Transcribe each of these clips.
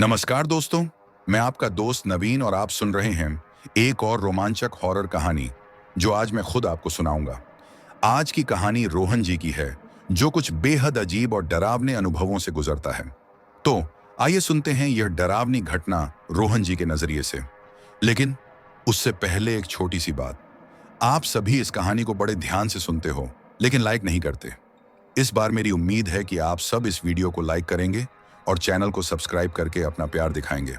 नमस्कार दोस्तों, मैं आपका दोस्त नवीन और आप सुन रहे हैं एक और रोमांचक हॉरर कहानी जो आज मैं खुद आपको सुनाऊंगा। आज की कहानी रोहन जी की है, जो कुछ बेहद अजीब और डरावने अनुभवों से गुजरता है। तो आइए सुनते हैं यह डरावनी घटना रोहन जी के नजरिए से। लेकिन उससे पहले एक छोटी सी बात। आप सभी इस कहानी को बड़े ध्यान से सुनते हो, लेकिन लाइक नहीं करते। इस बार मेरी उम्मीद है कि आप सब इस वीडियो को लाइक करेंगे और चैनल को सब्सक्राइब करके अपना प्यार दिखाएंगे।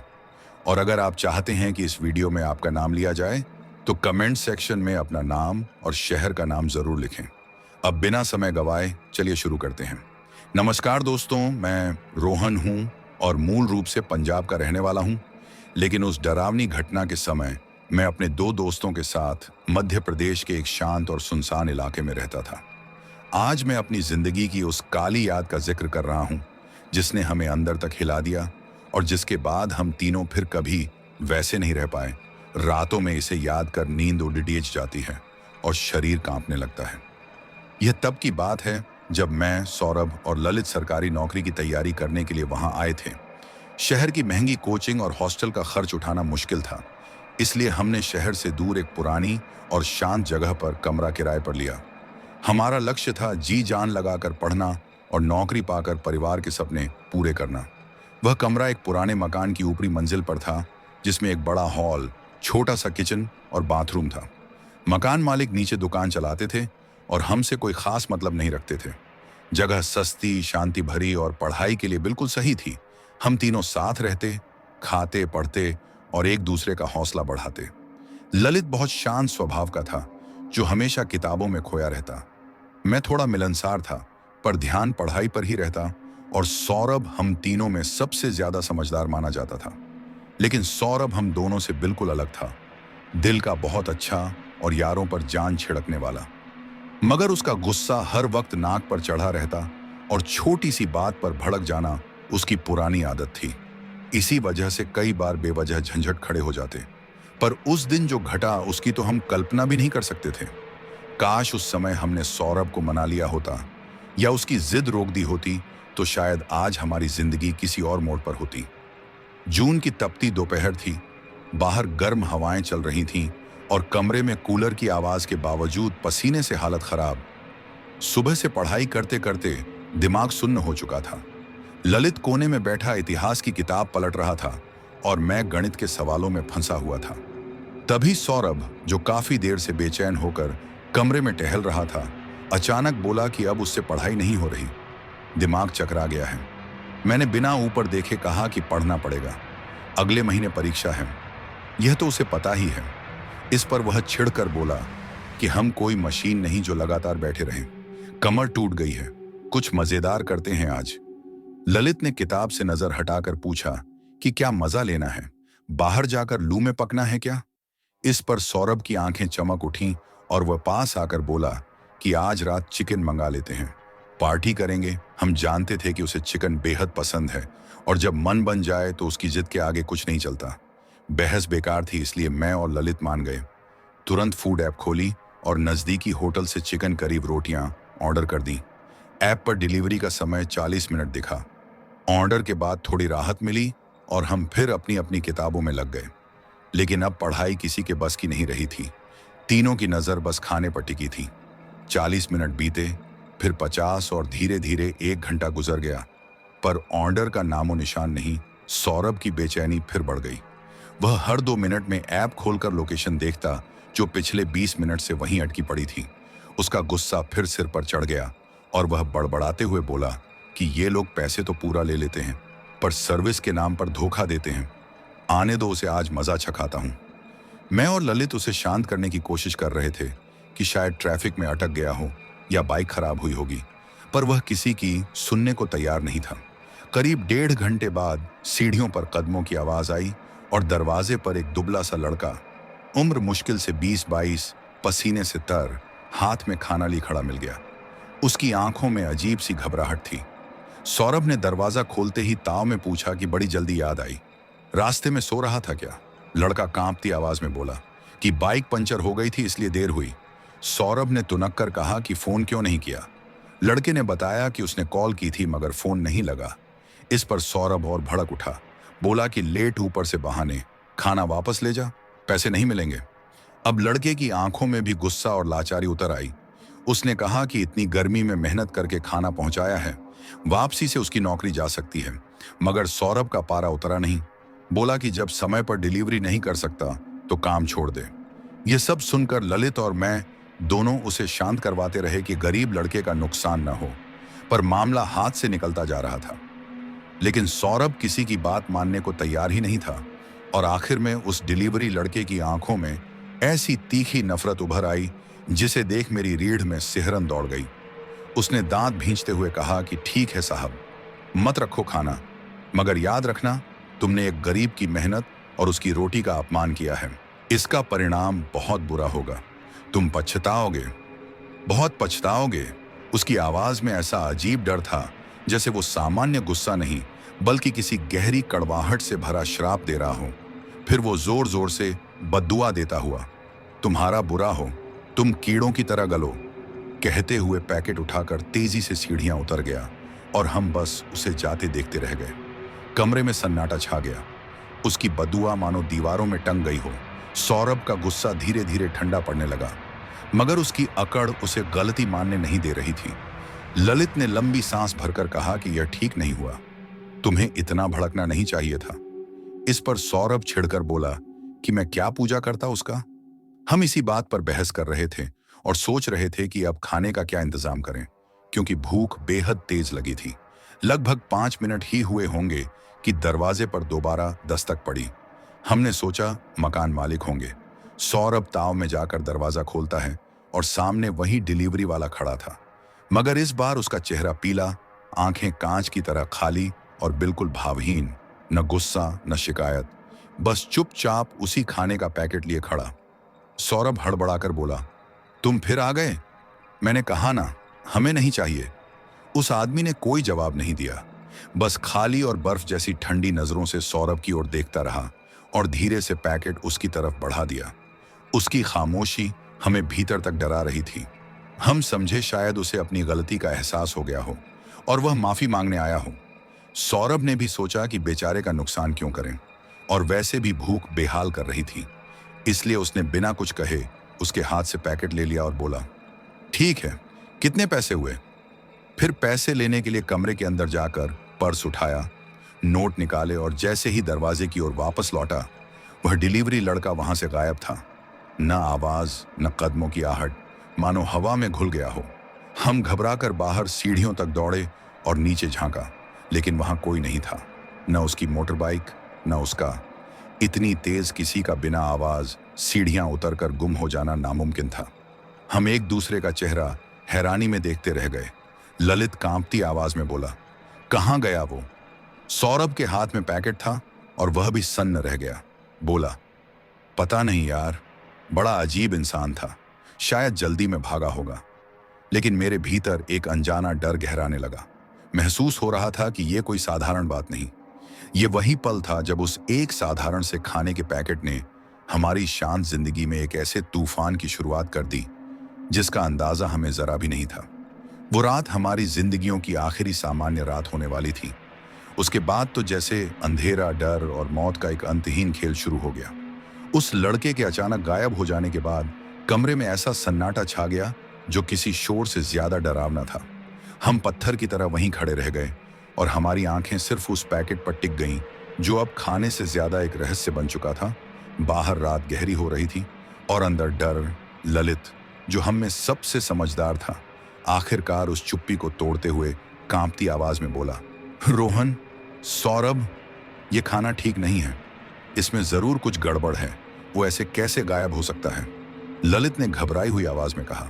और अगर आप चाहते हैं कि इस वीडियो में आपका नाम लिया जाए, तो कमेंट सेक्शन में अपना नाम और शहर का नाम जरूर लिखें। अब बिना समय गवाए चलिए शुरू करते हैं। नमस्कार दोस्तों, मैं रोहन हूं और मूल रूप से पंजाब का रहने वाला हूं। लेकिन उस डरावनी घटना के समय मैं अपने दो दोस्तों के साथ मध्य प्रदेश के एक शांत और सुनसान इलाके में रहता था। आज मैं अपनी जिंदगी की उस काली याद का जिक्र कर रहा हूं, जिसने हमें अंदर तक हिला दिया और जिसके बाद हम तीनों फिर कभी वैसे नहीं रह पाए। रातों में इसे याद कर नींद उड़ियच जाती है और शरीर कांपने लगता है। यह तब की बात है जब मैं, सौरभ और ललित सरकारी नौकरी की तैयारी करने के लिए वहां आए थे। शहर की महंगी कोचिंग और हॉस्टल का खर्च उठाना मुश्किल था, इसलिए हमने शहर से दूर एक पुरानी और शांत जगह पर कमरा किराए पर लिया। हमारा लक्ष्य था जी जान लगाकर पढ़ना और नौकरी पाकर परिवार के सपने पूरे करना। वह कमरा एक पुराने मकान की ऊपरी मंजिल पर था, जिसमें एक बड़ा हॉल, छोटा सा किचन और बाथरूम था। मकान मालिक नीचे दुकान चलाते थे और हमसे कोई खास मतलब नहीं रखते थे। जगह सस्ती, शांति भरी और पढ़ाई के लिए बिल्कुल सही थी। हम तीनों साथ रहते, खाते, पढ़ते और एक दूसरे का हौसला बढ़ाते। ललित बहुत शांत स्वभाव का था, जो हमेशा किताबों में खोया रहता। मैं थोड़ा मिलनसार था, पर ध्यान पढ़ाई पर ही रहता। और सौरभ हम तीनों में सबसे ज्यादा समझदार माना जाता था। लेकिन सौरभ हम दोनों से बिल्कुल अलग था। दिल का बहुत अच्छा और यारों पर जान छिड़कने वाला, मगर उसका गुस्सा हर वक्त नाक पर चढ़ा रहता और छोटी सी बात पर भड़क जाना उसकी पुरानी आदत थी। इसी वजह से कई बार बेवजह झंझट खड़े हो जाते। पर उस दिन जो घटा, उसकी तो हम कल्पना भी नहीं कर सकते थे। काश उस समय हमने सौरभ को मना लिया होता या उसकी जिद रोक दी होती, तो शायद आज हमारी जिंदगी किसी और मोड़ पर होती। जून की तपती दोपहर थी। बाहर गर्म हवाएं चल रही थीं और कमरे में कूलर की आवाज के बावजूद पसीने से हालत खराब। सुबह से पढ़ाई करते करते दिमाग सुन्न हो चुका था। ललित कोने में बैठा इतिहास की किताब पलट रहा था और मैं गणित के सवालों में फंसा हुआ था। तभी सौरभ, जो काफी देर से बेचैन होकर कमरे में टहल रहा था, अचानक बोला कि अब उससे पढ़ाई नहीं हो रही, दिमाग चकरा गया है। मैंने बिना ऊपर देखे कहा कि पढ़ना पड़ेगा, अगले महीने परीक्षा है। यह तो उसे पता ही है। इस पर वह छिड़कर बोला कि हम कोई मशीन नहीं जो लगातार बैठे रहें। कमर टूट गई है, कुछ मजेदार करते हैं आज। ललित ने किताब से नजर हटाकर पूछा कि क्या मजा लेना है, बाहर जाकर लू में पकना है क्या? इस पर सौरभ की आंखें चमक उठीं और वह पास आकर बोला कि आज रात चिकन मंगा लेते हैं, पार्टी करेंगे। हम जानते थे कि उसे चिकन बेहद पसंद है और जब मन बन जाए तो उसकी जिद के आगे कुछ नहीं चलता। बहस बेकार थी, इसलिए मैं और ललित मान गए। तुरंत फूड ऐप खोली और नजदीकी होटल से चिकन करीब रोटियां ऑर्डर कर दी। ऐप पर डिलीवरी का समय 40 मिनट दिखा। ऑर्डर के बाद थोड़ी राहत मिली और हम फिर अपनी अपनी किताबों में लग गए। लेकिन अब पढ़ाई किसी के बस की नहीं रही थी। तीनों की नजर बस खाने पर टिकी थी। 40 मिनट बीते, फिर 50 और धीरे धीरे 1 घंटा गुजर गया, पर ऑर्डर का नामो निशान नहीं। सौरभ की बेचैनी फिर बढ़ गई। वह हर 2 मिनट में ऐप खोलकर लोकेशन देखता, जो पिछले 20 मिनट से वहीं अटकी पड़ी थी। उसका गुस्सा फिर सिर पर चढ़ गया और वह बड़बड़ाते हुए बोला कि ये लोग पैसे तो पूरा ले लेते हैं, पर सर्विस के नाम पर धोखा देते हैं। आने दो, उसे आज मजा चखाता हूं। मैं और ललित उसे शांत करने की कोशिश कर रहे थे कि शायद ट्रैफिक में अटक गया हो या बाइक खराब हुई होगी, पर वह किसी की सुनने को तैयार नहीं था। करीब 1.5 घंटे बाद सीढ़ियों पर कदमों की आवाज आई और दरवाजे पर एक दुबला सा लड़का, उम्र मुश्किल से 20-22, पसीने से तर, हाथ में खाना लिए खड़ा मिल गया। उसकी आंखों में अजीब सी घबराहट थी। सौरभ ने दरवाजा खोलते ही ताव में पूछा कि बड़ी जल्दी याद आई, रास्ते में सो रहा था क्या? लड़का कांपती आवाज में बोला कि बाइक पंचर हो गई थी, इसलिए देर हुई। सौरभ ने तुनक कर कहा कि फोन क्यों नहीं किया? लड़के ने बताया कि उसने कॉल की थी मगर फोन नहीं लगा। इस पर सौरभ और भड़क उठा, बोला कि लेट ऊपर से बहाने, खाना वापस ले जा, पैसे नहीं मिलेंगे। अब लड़के की आंखों में भी गुस्सा और लाचारी उतर आई। उसने कहा कि इतनी गर्मी में मेहनत करके खाना पहुंचाया है, वापसी से उसकी नौकरी जा सकती है। मगर सौरभ का पारा उतरा नहीं। बोला कि जब समय पर डिलीवरी नहीं कर सकता तो काम छोड़ दे। यह सब सुनकर ललित और मैं दोनों उसे शांत करवाते रहे कि गरीब लड़के का नुकसान न हो, पर मामला हाथ से निकलता जा रहा था। लेकिन सौरभ किसी की बात मानने को तैयार ही नहीं था और आखिर में उस डिलीवरी लड़के की आंखों में ऐसी तीखी नफरत उभर आई जिसे देख मेरी रीढ़ में सिहरन दौड़ गई। उसने दांत भींचते हुए कहा कि ठीक है साहब, मत रखो खाना, मगर याद रखना तुमने एक गरीब की मेहनत और उसकी रोटी का अपमान किया है। इसका परिणाम बहुत बुरा होगा, तुम पछताओगे, बहुत पछताओगे। उसकी आवाज में ऐसा अजीब डर था जैसे वो सामान्य गुस्सा नहीं बल्कि किसी गहरी कड़वाहट से भरा श्राप दे रहा हो। फिर वो जोर जोर से बद्दुआ देता हुआ, तुम्हारा बुरा हो, तुम कीड़ों की तरह गलो, कहते हुए पैकेट उठाकर तेजी से सीढ़ियां उतर गया और हम बस उसे जाते देखते रह गए। कमरे में सन्नाटा छा गया। उसकी बदुआ मानो दीवारों में टंग गई हो। सौरभ का गुस्सा धीरे धीरे ठंडा पड़ने लगा, मगर उसकी अकड़ उसे गलती मानने नहीं दे रही थी। ललित ने लंबी सांस भरकर कहा कि यह ठीक नहीं हुआ, तुम्हें इतना भड़कना नहीं चाहिए था। इस पर सौरभ छिड़कर बोला कि मैं क्या पूजा करता उसका। हम इसी बात पर बहस कर रहे थे और सोच रहे थे कि अब खाने का क्या इंतजाम करें, क्योंकि भूख बेहद तेज लगी थी। लगभग 5 मिनट ही हुए होंगे कि दरवाजे पर दोबारा दस्तक पड़ी। हमने सोचा मकान मालिक होंगे। सौरभ ताव में जाकर दरवाजा खोलता है और सामने वही डिलीवरी वाला खड़ा था, मगर इस बार उसका चेहरा पीला, आंखें कांच की तरह खाली और बिल्कुल भावहीन। न गुस्सा न शिकायत, बस चुपचाप उसी खाने का पैकेट लिए खड़ा। सौरभ हड़बड़ाकर बोला, तुम फिर आ गए? मैंने कहा ना, हमें नहीं चाहिए। उस आदमी ने कोई जवाब नहीं दिया, बस खाली और बर्फ जैसी ठंडी नजरों से सौरभ की ओर देखता रहा और धीरे से पैकेट उसकी तरफ बढ़ा दिया। उसकी खामोशी हमें भीतर तक डरा रही थी। हम समझे शायद उसे अपनी गलती का एहसास हो गया हो और वह माफी मांगने आया हो। सौरभ ने भी सोचा कि बेचारे का नुकसान क्यों करें, और वैसे भी भूख बेहाल कर रही थी, इसलिए उसने बिना कुछ कहे उसके हाथ से पैकेट ले लिया और बोला, ठीक है, कितने पैसे हुए? फिर पैसे लेने के लिए कमरे के अंदर जाकर पर्स उठाया, नोट निकाले और जैसे ही दरवाजे की ओर वापस लौटा, वह डिलीवरी लड़का वहां से गायब था। न आवाज न कदमों की आहट, मानो हवा में घुल गया हो। हम घबराकर बाहर सीढ़ियों तक दौड़े और नीचे झांका, लेकिन वहां कोई नहीं था, न उसकी मोटर बाइक न उसका। इतनी तेज किसी का बिना आवाज सीढ़ियां उतरकर गुम हो जाना नामुमकिन था। हम एक दूसरे का चेहरा हैरानी में देखते रह गए। ललित कांपती आवाज में बोला, कहां गया वो? सौरभ के हाथ में पैकेट था और वह भी सन्न रह गया। बोला, पता नहीं यार, बड़ा अजीब इंसान था, शायद जल्दी में भागा होगा। लेकिन मेरे भीतर एक अनजाना डर गहराने लगा। महसूस हो रहा था कि यह कोई साधारण बात नहीं। ये वही पल था जब उस एक साधारण से खाने के पैकेट ने हमारी शांत जिंदगी में एक ऐसे तूफान की शुरुआत कर दी जिसका अंदाजा हमें जरा भी नहीं था। वो रात हमारी जिंदगियों की आखिरी सामान्य रात होने वाली थी। उसके बाद तो जैसे अंधेरा, डर और मौत का एक अंतहीन खेल शुरू हो गया। उस लड़के के अचानक गायब हो जाने के बाद कमरे में ऐसा सन्नाटा छा गया जो किसी शोर से ज्यादा डरावना था। हम पत्थर की तरह वहीं खड़े रह गए और हमारी आंखें सिर्फ उस पैकेट पर टिक गईं जो अब खाने से ज्यादा एक रहस्य बन चुका था। बाहर रात गहरी हो रही थी और अंदर डर। ललित, जो हम में सबसे समझदार था, आखिरकार उस चुप्पी को तोड़ते हुए कांपती आवाज में बोला, रोहन, सौरभ, ये खाना ठीक नहीं है, इसमें जरूर कुछ गड़बड़ है, वो ऐसे कैसे गायब हो सकता है? ललित ने घबराई हुई आवाज में कहा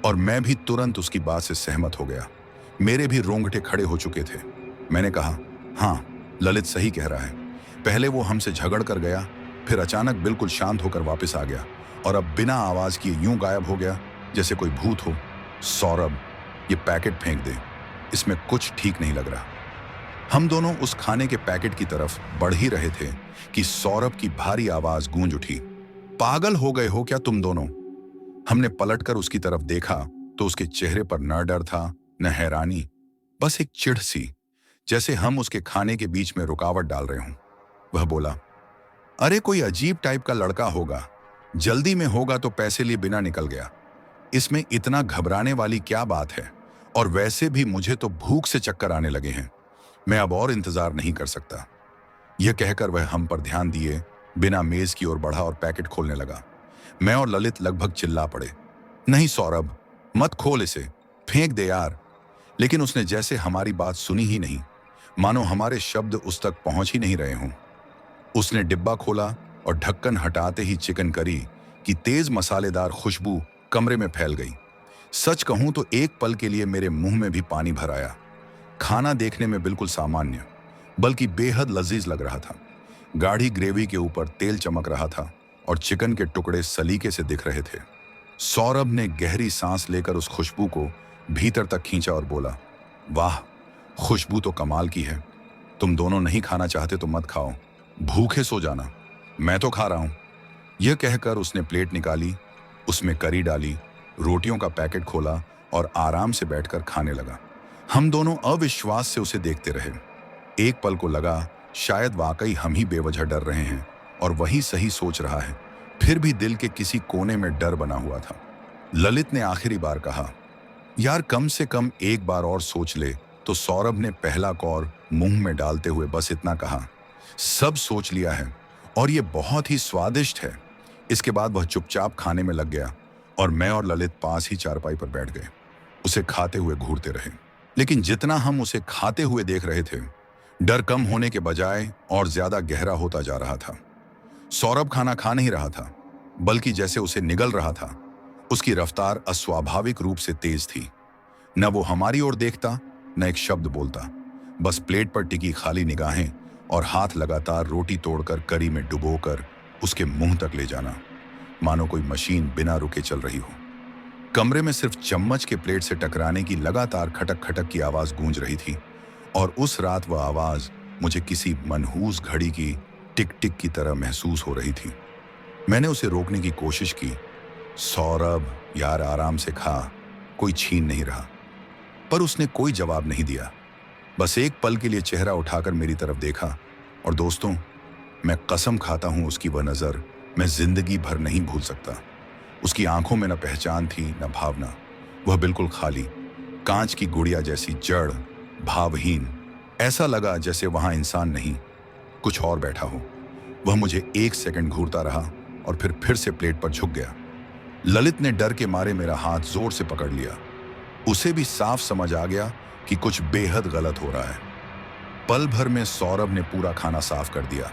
और मैं भी तुरंत उसकी बात से सहमत हो गया। मेरे भी रोंगटे खड़े हो चुके थे। मैंने कहा, हाँ, ललित सही कह रहा है। पहले वो हमसे झगड़ कर गया, फिर अचानक बिल्कुल शांत होकर वापस आ गया और अब बिना आवाज किए यूं गायब हो गया जैसे कोई भूत हो। सौरभ, ये पैकेट फेंक दे, इसमें कुछ ठीक नहीं लग रहा। हम दोनों उस खाने के पैकेट की तरफ बढ़ ही रहे थे कि सौरभ की भारी आवाज गूंज उठी, पागल हो गए हो क्या तुम दोनों? हमने पलटकर उसकी तरफ देखा तो उसके चेहरे पर न डर था न हैरानी, बस एक चिढ़ सी, जैसे हम उसके खाने के बीच में रुकावट डाल रहे हों। वह बोला, अरे कोई अजीब टाइप का लड़का होगा, जल्दी में होगा तो पैसे लिए बिना निकल गया। इसमें इतना घबराने वाली क्या बात है? और वैसे भी मुझे तो भूख से चक्कर आने लगे हैं, मैं अब और इंतजार नहीं कर सकता। यह कहकर वह हम पर ध्यान दिए बिना मेज की ओर बढ़ा और पैकेट खोलने लगा। मैं और ललित लगभग चिल्ला पड़े, नहीं सौरभ, मत खोल इसे, फेंक दे यार। लेकिन उसने जैसे हमारी बात सुनी ही नहीं, मानो हमारे शब्द उस तक पहुंच ही नहीं रहे हों। उसने डिब्बा खोला और ढक्कन हटाते ही चिकन करी की तेज मसालेदार खुशबू कमरे में फैल गई। सच कहूं तो एक पल के लिए मेरे मुंह में भी पानी भर आया। खाना देखने में बिल्कुल सामान्य, बल्कि बेहद लजीज लग रहा था। गाढ़ी ग्रेवी के ऊपर तेल चमक रहा था और चिकन के टुकड़े सलीके से दिख रहे थे। सौरभ ने गहरी सांस लेकर उस खुशबू को भीतर तक खींचा और बोला, वाह, खुशबू तो कमाल की है। तुम दोनों नहीं खाना चाहते तो मत खाओ, भूखे सो जाना, मैं तो खा रहा हूं। यह कहकर उसने प्लेट निकाली, उसमें करी डाली, रोटियों का पैकेट खोला और आराम से बैठकर खाने लगा। हम दोनों अविश्वास से उसे देखते रहे। एक पल को लगा शायद वाकई हम ही बेवजह डर रहे हैं और वही सही सोच रहा है। फिर भी दिल के किसी कोने में डर बना हुआ था। ललित ने आखिरी बार कहा, यार कम से कम एक बार और सोच ले। तो सौरभ ने पहला कौर मुंह में डालते हुए बस इतना कहा, सब सोच लिया है और ये बहुत ही स्वादिष्ट है। इसके बाद वह चुपचाप खाने में लग गया और मैं और ललित पास ही चारपाई पर बैठ गए, उसे खाते हुए घूरते रहे। लेकिन जितना हम उसे खाते हुए देख रहे थे, डर कम होने के बजाय और ज्यादा गहरा होता जा रहा था। सौरभ खाना खा नहीं रहा था, बल्कि जैसे उसे निगल रहा था। उसकी रफ्तार अस्वाभाविक रूप से तेज थी। न वो हमारी ओर देखता, न एक शब्द बोलता, बस प्लेट पर टिकी खाली निगाहें और हाथ लगातार रोटी तोड़कर करी में डुबोकर उसके मुंह तक ले जाना, मानो कोई मशीन बिना रुके चल रही हो। कमरे में सिर्फ चम्मच के प्लेट से टकराने की लगातार खटक खटक की आवाज गूंज रही थी और उस रात वह आवाज मुझे किसी मनहूस घड़ी की टिक टिक की तरह महसूस हो रही थी। मैंने उसे रोकने की कोशिश की, सौरभ यार आराम से खा, कोई छीन नहीं रहा। पर उसने कोई जवाब नहीं दिया, बस एक पल के लिए चेहरा उठाकर मेरी तरफ देखा। और दोस्तों, मैं कसम खाता हूं उसकी वह नजर मैं जिंदगी भर नहीं भूल सकता। उसकी आंखों में न पहचान थी न भावना, वह बिल्कुल खाली, कांच की गुड़िया जैसी जड़, भावहीन। ऐसा लगा जैसे वहां इंसान नहीं, कुछ और बैठा हो। वह मुझे एक सेकंड घूरता रहा और फिर से प्लेट पर झुक गया। ललित ने डर के मारे मेरा हाथ जोर से पकड़ लिया। उसे भी साफ समझ आ गया कि कुछ बेहद गलत हो रहा है। पल भर में सौरभ ने पूरा खाना साफ कर दिया,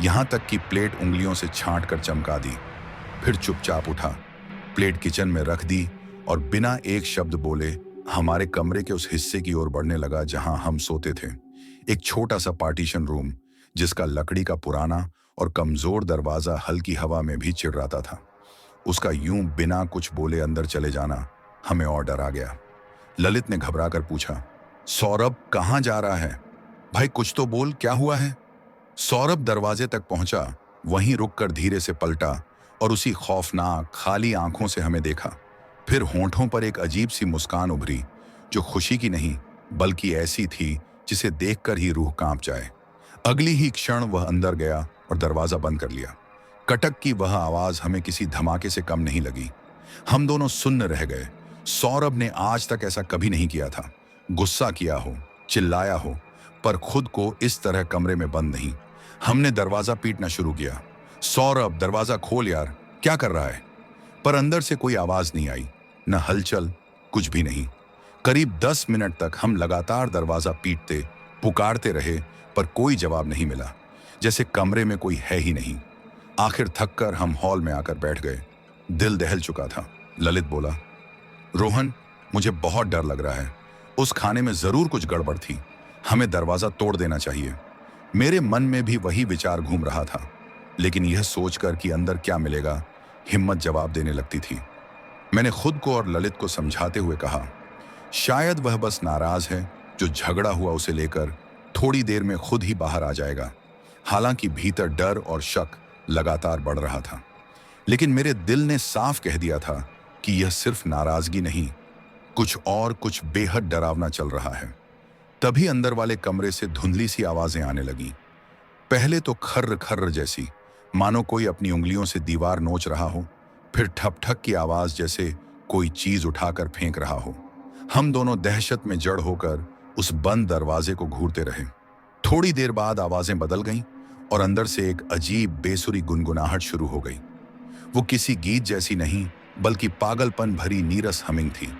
यहां तक कि प्लेट उंगलियों से छांट कर चमका दी। फिर चुपचाप उठा, प्लेट किचन में रख दी और बिना एक शब्द बोले हमारे कमरे के उस हिस्से की ओर बढ़ने लगा जहां हम सोते थे। एक छोटा सा पार्टीशन रूम, जिसका लकड़ी का पुराना और कमजोर दरवाजा हल्की हवा में भी चिड़राता था। उसका यूं बिना कुछ बोले अंदर चले जाना हमें और डरा गया। ललित ने घबराकर पूछा, सौरभ कहाँ जा रहा है? भाई कुछ तो बोल, क्या हुआ है? सौरभ दरवाजे तक पहुंचा, वहीं रुककर धीरे से पलटा और उसी खौफनाक खाली आंखों से हमें देखा। फिर होंठों पर एक अजीब सी मुस्कान उभरी, जो खुशी की नहीं बल्कि ऐसी थी जिसे देखकर ही रूह कांप जाए। अगली ही क्षण वह अंदर गया और दरवाजा बंद कर लिया। कटक की वह आवाज हमें किसी धमाके से कम नहीं लगी। हम दोनों सुन्न रह गए। सौरभ ने आज तक ऐसा कभी नहीं किया था, गुस्सा किया हो, चिल्लाया हो, पर खुद को इस तरह कमरे में बंद नहीं। हमने दरवाजा पीटना शुरू किया, सौरभ दरवाजा खोल यार, क्या कर रहा है? पर अंदर से कोई आवाज नहीं आई, न हलचल, कुछ भी नहीं। करीब 10 मिनट तक हम लगातार दरवाजा पीटते, पुकारते रहे, पर कोई जवाब नहीं मिला, जैसे कमरे में कोई है ही नहीं। आखिर थककर हम हॉल में आकर बैठ गए। दिल दहल चुका था। ललित बोला, रोहन, मुझे बहुत डर लग रहा है। उस खाने में जरूर कुछ गड़बड़ थी, हमें दरवाजा तोड़ देना चाहिए। मेरे मन में भी वही विचार घूम रहा था, लेकिन यह सोचकर कि अंदर क्या मिलेगा, हिम्मत जवाब देने लगती थी। मैंने खुद को और ललित को समझाते हुए कहा, शायद वह बस नाराज है, जो झगड़ा हुआ उसे लेकर थोड़ी देर में खुद ही बाहर आ जाएगा। हालांकि भीतर डर और शक लगातार बढ़ रहा था, लेकिन मेरे दिल ने साफ कह दिया था कि यह सिर्फ नाराजगी नहीं, कुछ बेहद डरावना चल रहा है। तभी अंदर वाले कमरे से धुंधली सी आवाजें आने लगीं। पहले तो खर्र खर्र जैसी, मानो कोई अपनी उंगलियों से दीवार नोच रहा हो, फिर ठप ठक की आवाज जैसे कोई चीज उठाकर फेंक रहा हो। हम दोनों दहशत में जड़ होकर उस बंद दरवाजे को घूरते रहे। थोड़ी देर बाद आवाजें बदल गईं और अंदर से एक अजीब बेसुरी गुनगुनाहट शुरू हो गई। वो किसी गीत जैसी नहीं, बल्कि पागलपन भरी नीरस हमिंग थी,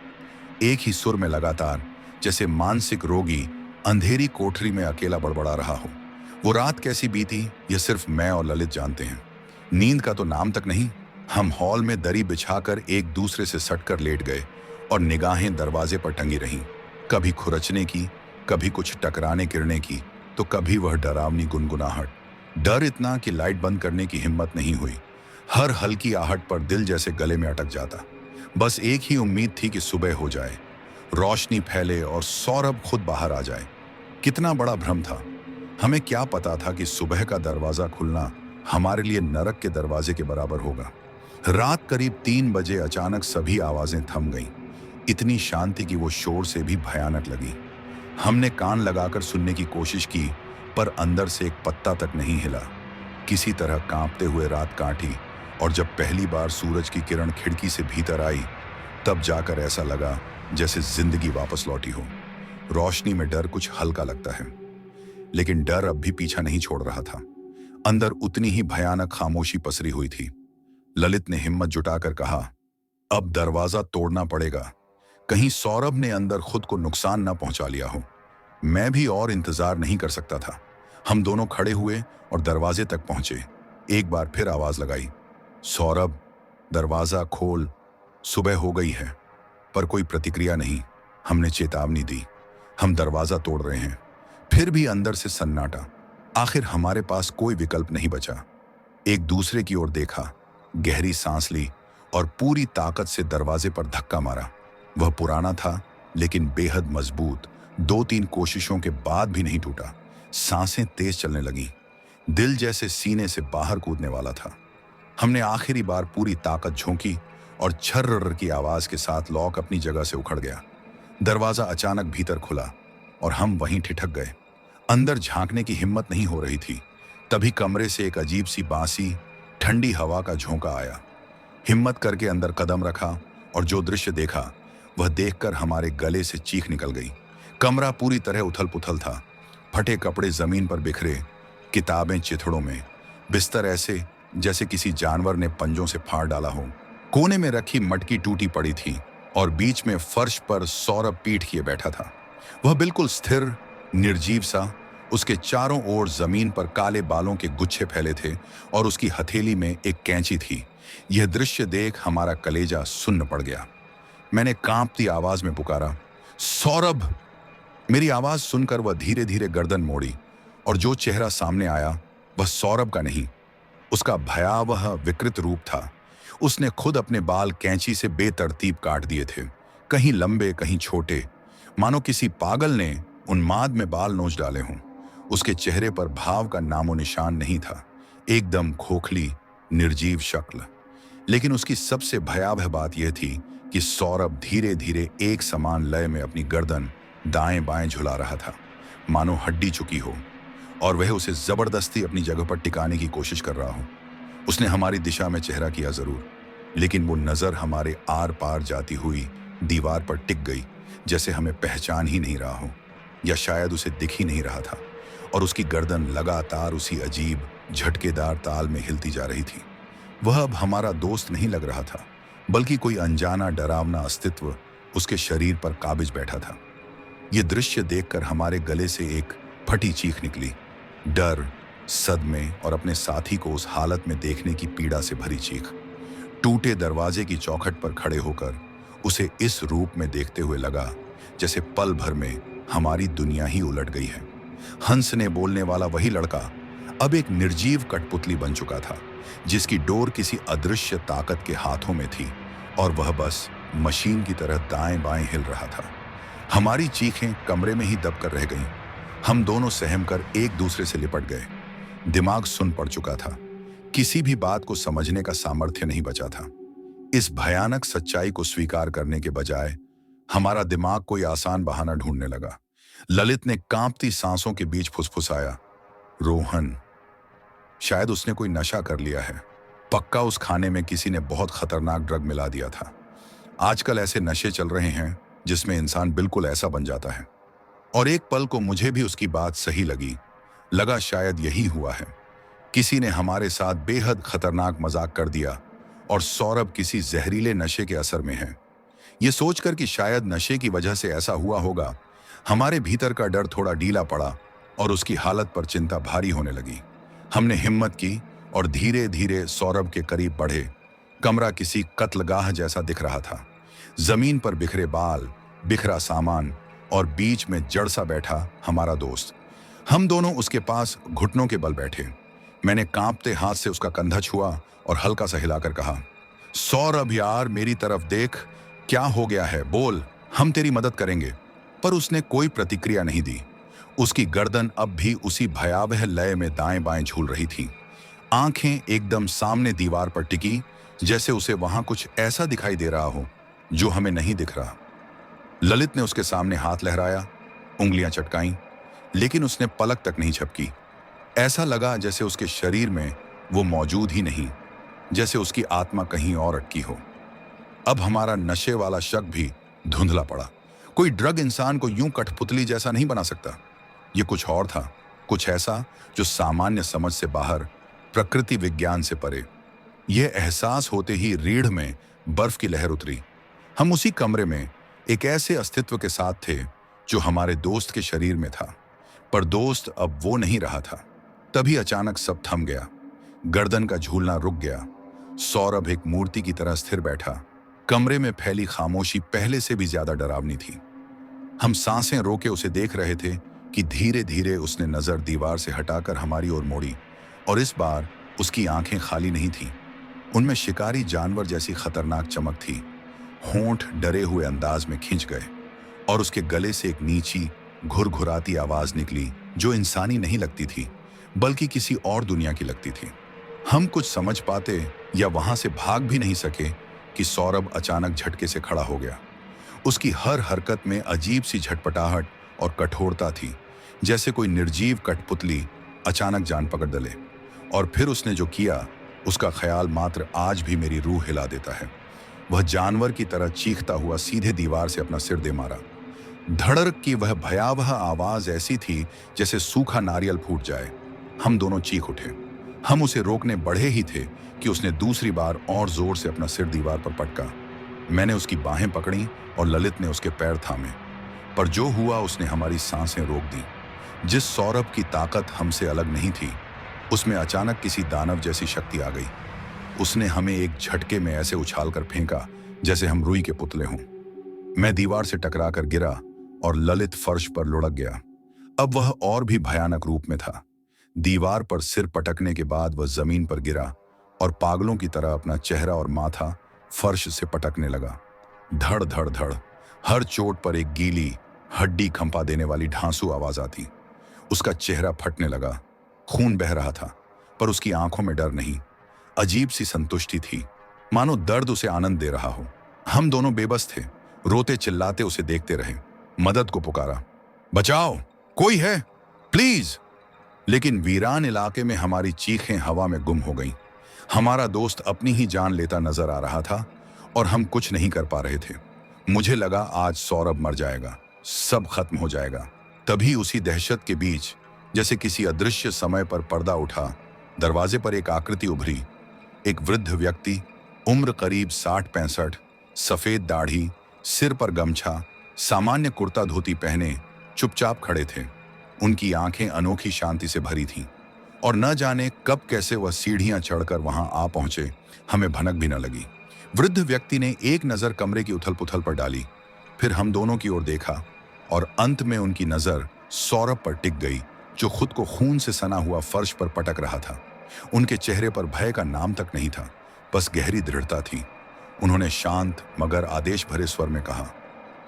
एक ही सुर में लगातार, जैसे मानसिक रोगी अंधेरी कोठरी में अकेला बड़बड़ा रहा हो। वो रात कैसी बीती, यह सिर्फ मैं और ललित जानते हैं। नींद का तो नाम तक नहीं। हम हॉल में दरी बिछाकर एक दूसरे से सटकर लेट गए और निगाहें दरवाजे पर टंगी रहीं, कभी खुरचने की, कभी कुछ टकराने गिरने की, तो कभी वह डरावनी गुनगुनाहट। डर इतना कि लाइट बंद करने की हिम्मत नहीं हुई। हर हल्की आहट पर दिल जैसे गले में अटक जाता। बस एक ही उम्मीद थी कि सुबह हो जाए, रोशनी फैले और सौरभ खुद बाहर आ जाए। कितना बड़ा भ्रम था। हमें क्या पता था कि सुबह का दरवाजा खुलना हमारे लिए नरक के दरवाजे के बराबर होगा। रात करीब 3 बजे अचानक सभी आवाजें थम गईं। इतनी शांति कि वो शोर से भी भयानक लगी। हमने कान लगाकर सुनने की कोशिश की, पर अंदर से एक पत्ता तक नहीं हिला। किसी तरह कांपते हुए रात काटी, और जब पहली बार सूरज की किरण खिड़की से भीतर आई, तब जाकर ऐसा लगा जैसे जिंदगी वापस लौटी हो। रोशनी में डर कुछ हल्का लगता है, लेकिन डर अब भी पीछा नहीं छोड़ रहा था। अंदर उतनी ही भयानक खामोशी पसरी हुई थी। ललित ने हिम्मत जुटाकर कहा, अब दरवाजा तोड़ना पड़ेगा, कहीं सौरभ ने अंदर खुद को नुकसान न पहुंचा लिया हो। मैं भी और इंतजार नहीं कर सकता था। हम दोनों खड़े हुए और दरवाजे तक पहुंचे। एक बार फिर आवाज लगाई, सौरभ, दरवाजा खोल, सुबह हो गई है। पर कोई प्रतिक्रिया नहीं। हमने चेतावनी दी, हम दरवाजा तोड़ रहे हैं। फिर भी अंदर से सन्नाटा। आखिर हमारे पास कोई विकल्प नहीं बचा। एक दूसरे की ओर देखा, गहरी सांस ली और पूरी ताकत से दरवाजे पर धक्का मारा। वह पुराना था, लेकिन बेहद मजबूत। 2-3 कोशिशों के बाद भी नहीं टूटा। सांसें तेज चलने लगीं। दिल जैसे सीने से बाहर कूदने वाला था। हमने आखिरी बार पूरी ताकत झोंकी और छर्र की आवाज के साथ लॉक अपनी जगह से उखड़ गया। दरवाजा अचानक भीतर खुला और हम वहीं ठिठक गए। अंदर झांकने की हिम्मत नहीं हो रही थी। तभी कमरे से एक अजीब सी बांसी, ठंडी हवा का झोंका आया। हिम्मत करके अंदर कदम रखा और जो दृश्य देखा, वह देखकर हमारे गले से चीख निकल गई। कमरा पूरी तरह उथल पुथल था। फटे कपड़े जमीन पर बिखरे, किताबें चिथड़ों में, बिस्तर ऐसे जैसे किसी जानवर ने पंजों से फाड़ डाला हो। कोने में रखी मटकी टूटी पड़ी थी और बीच में फर्श पर सौरभ पीठ किए बैठा था। वह बिल्कुल स्थिर, निर्जीव सा। उसके चारों ओर जमीन पर काले बालों के गुच्छे फैले थे और उसकी हथेली में एक कैंची थी। यह दृश्य देख हमारा कलेजा सुन्न पड़ गया। मैंने कांपती आवाज में पुकारा, सौरभ। मेरी आवाज सुनकर वह धीरे धीरे गर्दन मोड़ी और जो चेहरा सामने आया वह सौरभ का नहीं, उसका भयावह विकृत रूप था। उसने खुद अपने बाल कैंची से बेतरतीब काट दिए थे, कहीं लंबे कहीं छोटे, मानो किसी पागल ने उन्माद में बाल नोच डाले हों। उसके चेहरे पर भाव का नामो निशान नहीं था, एकदम खोखली, निर्जीव शक्ल। लेकिन उसकी सबसे भयावह बात यह थी कि सौरभ धीरे धीरे एक समान लय में अपनी गर्दन दाएं बाएं झुला रहा था, मानो हड्डी चुकी हो, और वह उसे जबरदस्ती अपनी जगह पर टिकाने की कोशिश कर रहा हो। उसने हमारी दिशा में चेहरा किया जरूर, लेकिन वो नजर हमारे आर पार जाती हुई दीवार पर टिक गई, जैसे हमें पहचान ही नहीं रहा हो, या शायद उसे दिख ही नहीं रहा था। और उसकी गर्दन लगातार उसी अजीब झटकेदार ताल में हिलती जा रही थी। वह अब हमारा दोस्त नहीं लग रहा था, बल्कि कोई अनजाना डरावना अस्तित्व उसके शरीर पर काबिज बैठा था। ये दृश्य देखकर हमारे गले से एक फटी चीख निकली। डर, सदमे और अपने साथी को उस हालत में देखने की पीड़ा से भरी चीख। टूटे दरवाजे की चौखट पर खड़े होकर उसे इस रूप में देखते हुए लगा जैसे पल भर में हमारी दुनिया ही उलट गई है। हंसने बोलने वाला वही लड़का अब एक निर्जीव कठपुतली बन चुका था, जिसकी डोर किसी अदृश्य ताकत के हाथों में थी और वह बस मशीन की तरह दाएं बाएं हिल रहा था। हमारी चीखें कमरे में ही दबकर रह गईं। हम दोनों सहमकर एक दूसरे से लिपट गए। दिमाग सुन पड़ चुका था, किसी भी बात को समझने का सामर्थ्य नहीं बचा था। इस भयानक सच्चाई को स्वीकार करने के बजाय हमारा दिमाग कोई आसान बहाना ढूंढने लगा। ललित ने कांपती सांसों के बीच फुसफुसाया, रोहन, शायद उसने कोई नशा कर लिया है। पक्का उस खाने में किसी ने बहुत खतरनाक ड्रग मिला दिया था। आजकल ऐसे नशे चल रहे हैं जिसमें इंसान बिल्कुल ऐसा बन जाता है। और एक पल को मुझे भी उसकी बात सही लगी। लगा शायद यही हुआ है। किसी ने हमारे साथ बेहद खतरनाक मजाक कर दिया और सौरभ किसी जहरीले नशे के असर में है। ये सोचकर कि शायद नशे की वजह से ऐसा हुआ होगा, हमारे भीतर का डर थोड़ा ढीला पड़ा और उसकी हालत पर चिंता भारी होने लगी। हमने हिम्मत की और धीरे धीरे सौरभ के करीब बढ़े। कमरा किसी कत्लगाह जैसा दिख रहा था। जमीन पर बिखरे बाल, बिखरा सामान और बीच में जड़ सा बैठा हमारा दोस्त। हम दोनों उसके पास घुटनों के बल बैठे। मैंने कांपते हाथ से उसका कंधा छुआ और हल्का सा हिलाकर कहा, सौरभ यार, मेरी तरफ देख, क्या हो गया है, बोल, हम तेरी मदद करेंगे। पर उसने कोई प्रतिक्रिया नहीं दी। उसकी गर्दन अब भी उसी भयावह लय में दाएं बाएं झूल रही थी। आंखें एकदम सामने दीवार पर टिकी, जैसे उसे वहां कुछ ऐसा दिखाई दे रहा हो जो हमें नहीं दिख रहा। ललित ने उसके सामने हाथ लहराया, उंगलियां चटकाईं, लेकिन उसने पलक तक नहीं झपकी। ऐसा लगा जैसे उसके शरीर में वो मौजूद ही नहीं, जैसे उसकी आत्मा कहीं और अटकी हो। अब हमारा नशे वाला शक भी धुंधला पड़ा। कोई ड्रग इंसान को यूं कठपुतली जैसा नहीं बना सकता। ये कुछ और था, कुछ ऐसा जो सामान्य समझ से बाहर, प्रकृति विज्ञान से परे। यह एहसास होते ही रीढ़ में बर्फ की लहर उतरी। हम उसी कमरे में एक ऐसे अस्तित्व के साथ थे जो हमारे दोस्त के शरीर में था, पर दोस्त अब वो नहीं रहा था। तभी अचानक सब थम गया। गर्दन का झूलना रुक गया। सौरभ एक मूर्ति की तरह स्थिर बैठा। कमरे में फैली खामोशी पहले से भी ज्यादा डरावनी थी। हम सांसें रोके उसे देख रहे थे कि धीरे धीरे उसने नजर दीवार से हटाकर हमारी ओर मोड़ी, और इस बार उसकी आंखें खाली नहीं थीं। उनमें शिकारी जानवर जैसी खतरनाक चमक थी। होंठ डरे हुए अंदाज में खिंच गए और उसके गले से एक नीची घुरघुराती आवाज निकली जो इंसानी नहीं लगती थी, बल्कि किसी और दुनिया की लगती थी। हम कुछ समझ पाते या वहां से भाग भी नहीं सके कि सौरभ अचानक झटके से खड़ा हो गया। उसकी हर हरकत में अजीब सी झटपटाहट और कठोरता थी, जैसे कोई निर्जीव कठपुतली अचानक जान पकड़ डले। और फिर उसने जो किया, उसका ख्याल मात्र आज भी मेरी रूह हिला देता है। वह जानवर की तरह चीखता हुआ सीधे दीवार से अपना सिर दे मारा। धड़क की वह भयावह आवाज ऐसी थी जैसे सूखा नारियल फूट जाए। हम दोनों चीख उठे। हम उसे रोकने बढ़े ही थे कि उसने दूसरी बार और जोर से अपना सिर दीवार पर पटका। मैंने उसकी बाहें पकड़ी और ललित ने उसके पैर थामे। पर जो हुआ, उसने हमारी सांसें रोक दी। जिस सौरभ की ताकत हमसे अलग नहीं थी, उसमें अचानक किसी दानव जैसी शक्ति आ गई। उसने हमें एक झटके में ऐसे उछालकर फेंका जैसे हम रुई के पुतले हों। मैं दीवार से टकराकर गिरा और ललित फर्श पर लुढ़क गया। अब वह और भी भयानक रूप में था। दीवार पर सिर पटकने के बाद वह जमीन पर गिरा और पागलों की तरह अपना चेहरा और माथा फर्श से पटकने लगा। धड़ धड़ धड़, हर चोट पर एक गीली, हड्डी खंपा देने वाली ढांसू आवाज आती। उसका चेहरा फटने लगा। खून बह रहा था, पर उसकी आंखों में डर नहीं, अजीब सी संतुष्टि थी, मानो दर्द उसे आनंद दे रहा हो। हम दोनों बेबस थे, रोते चिल्लाते उसे देखते रहे। मदद को पुकारा, बचाओ, कोई है, प्लीज। लेकिन वीरान इलाके में हमारी चीखें हवा में गुम हो गईं। हमारा दोस्त अपनी ही जान लेता नजर आ रहा था और हम कुछ नहीं कर पा रहे थे। मुझे लगा आज सौरभ मर जाएगा, सब खत्म हो जाएगा। तभी उसी दहशत के बीच जैसे किसी अदृश्य समय पर पर्दा उठा। दरवाजे पर एक आकृति उभरी। एक वृद्ध व्यक्ति, उम्र करीब 60-65, सफेद दाढ़ी, सिर पर गमछा, सामान्य कुर्ता धोती पहने चुपचाप खड़े थे। उनकी आंखें अनोखी शांति से भरी थीं और न जाने कब कैसे वह सीढ़ियां चढ़कर वहां आ पहुंचे, हमें भनक भी न लगी। वृद्ध व्यक्ति ने एक नजर कमरे की उथल पुथल पर डाली, फिर हम दोनों की ओर देखा और अंत में उनकी नजर सौरभ पर टिक गई, जो खुद को खून से सना हुआ फर्श पर पटक रहा था। उनके चेहरे पर भय का नाम तक नहीं था, बस गहरी दृढ़ता थी। उन्होंने शांत मगर आदेश भरे स्वर में कहा,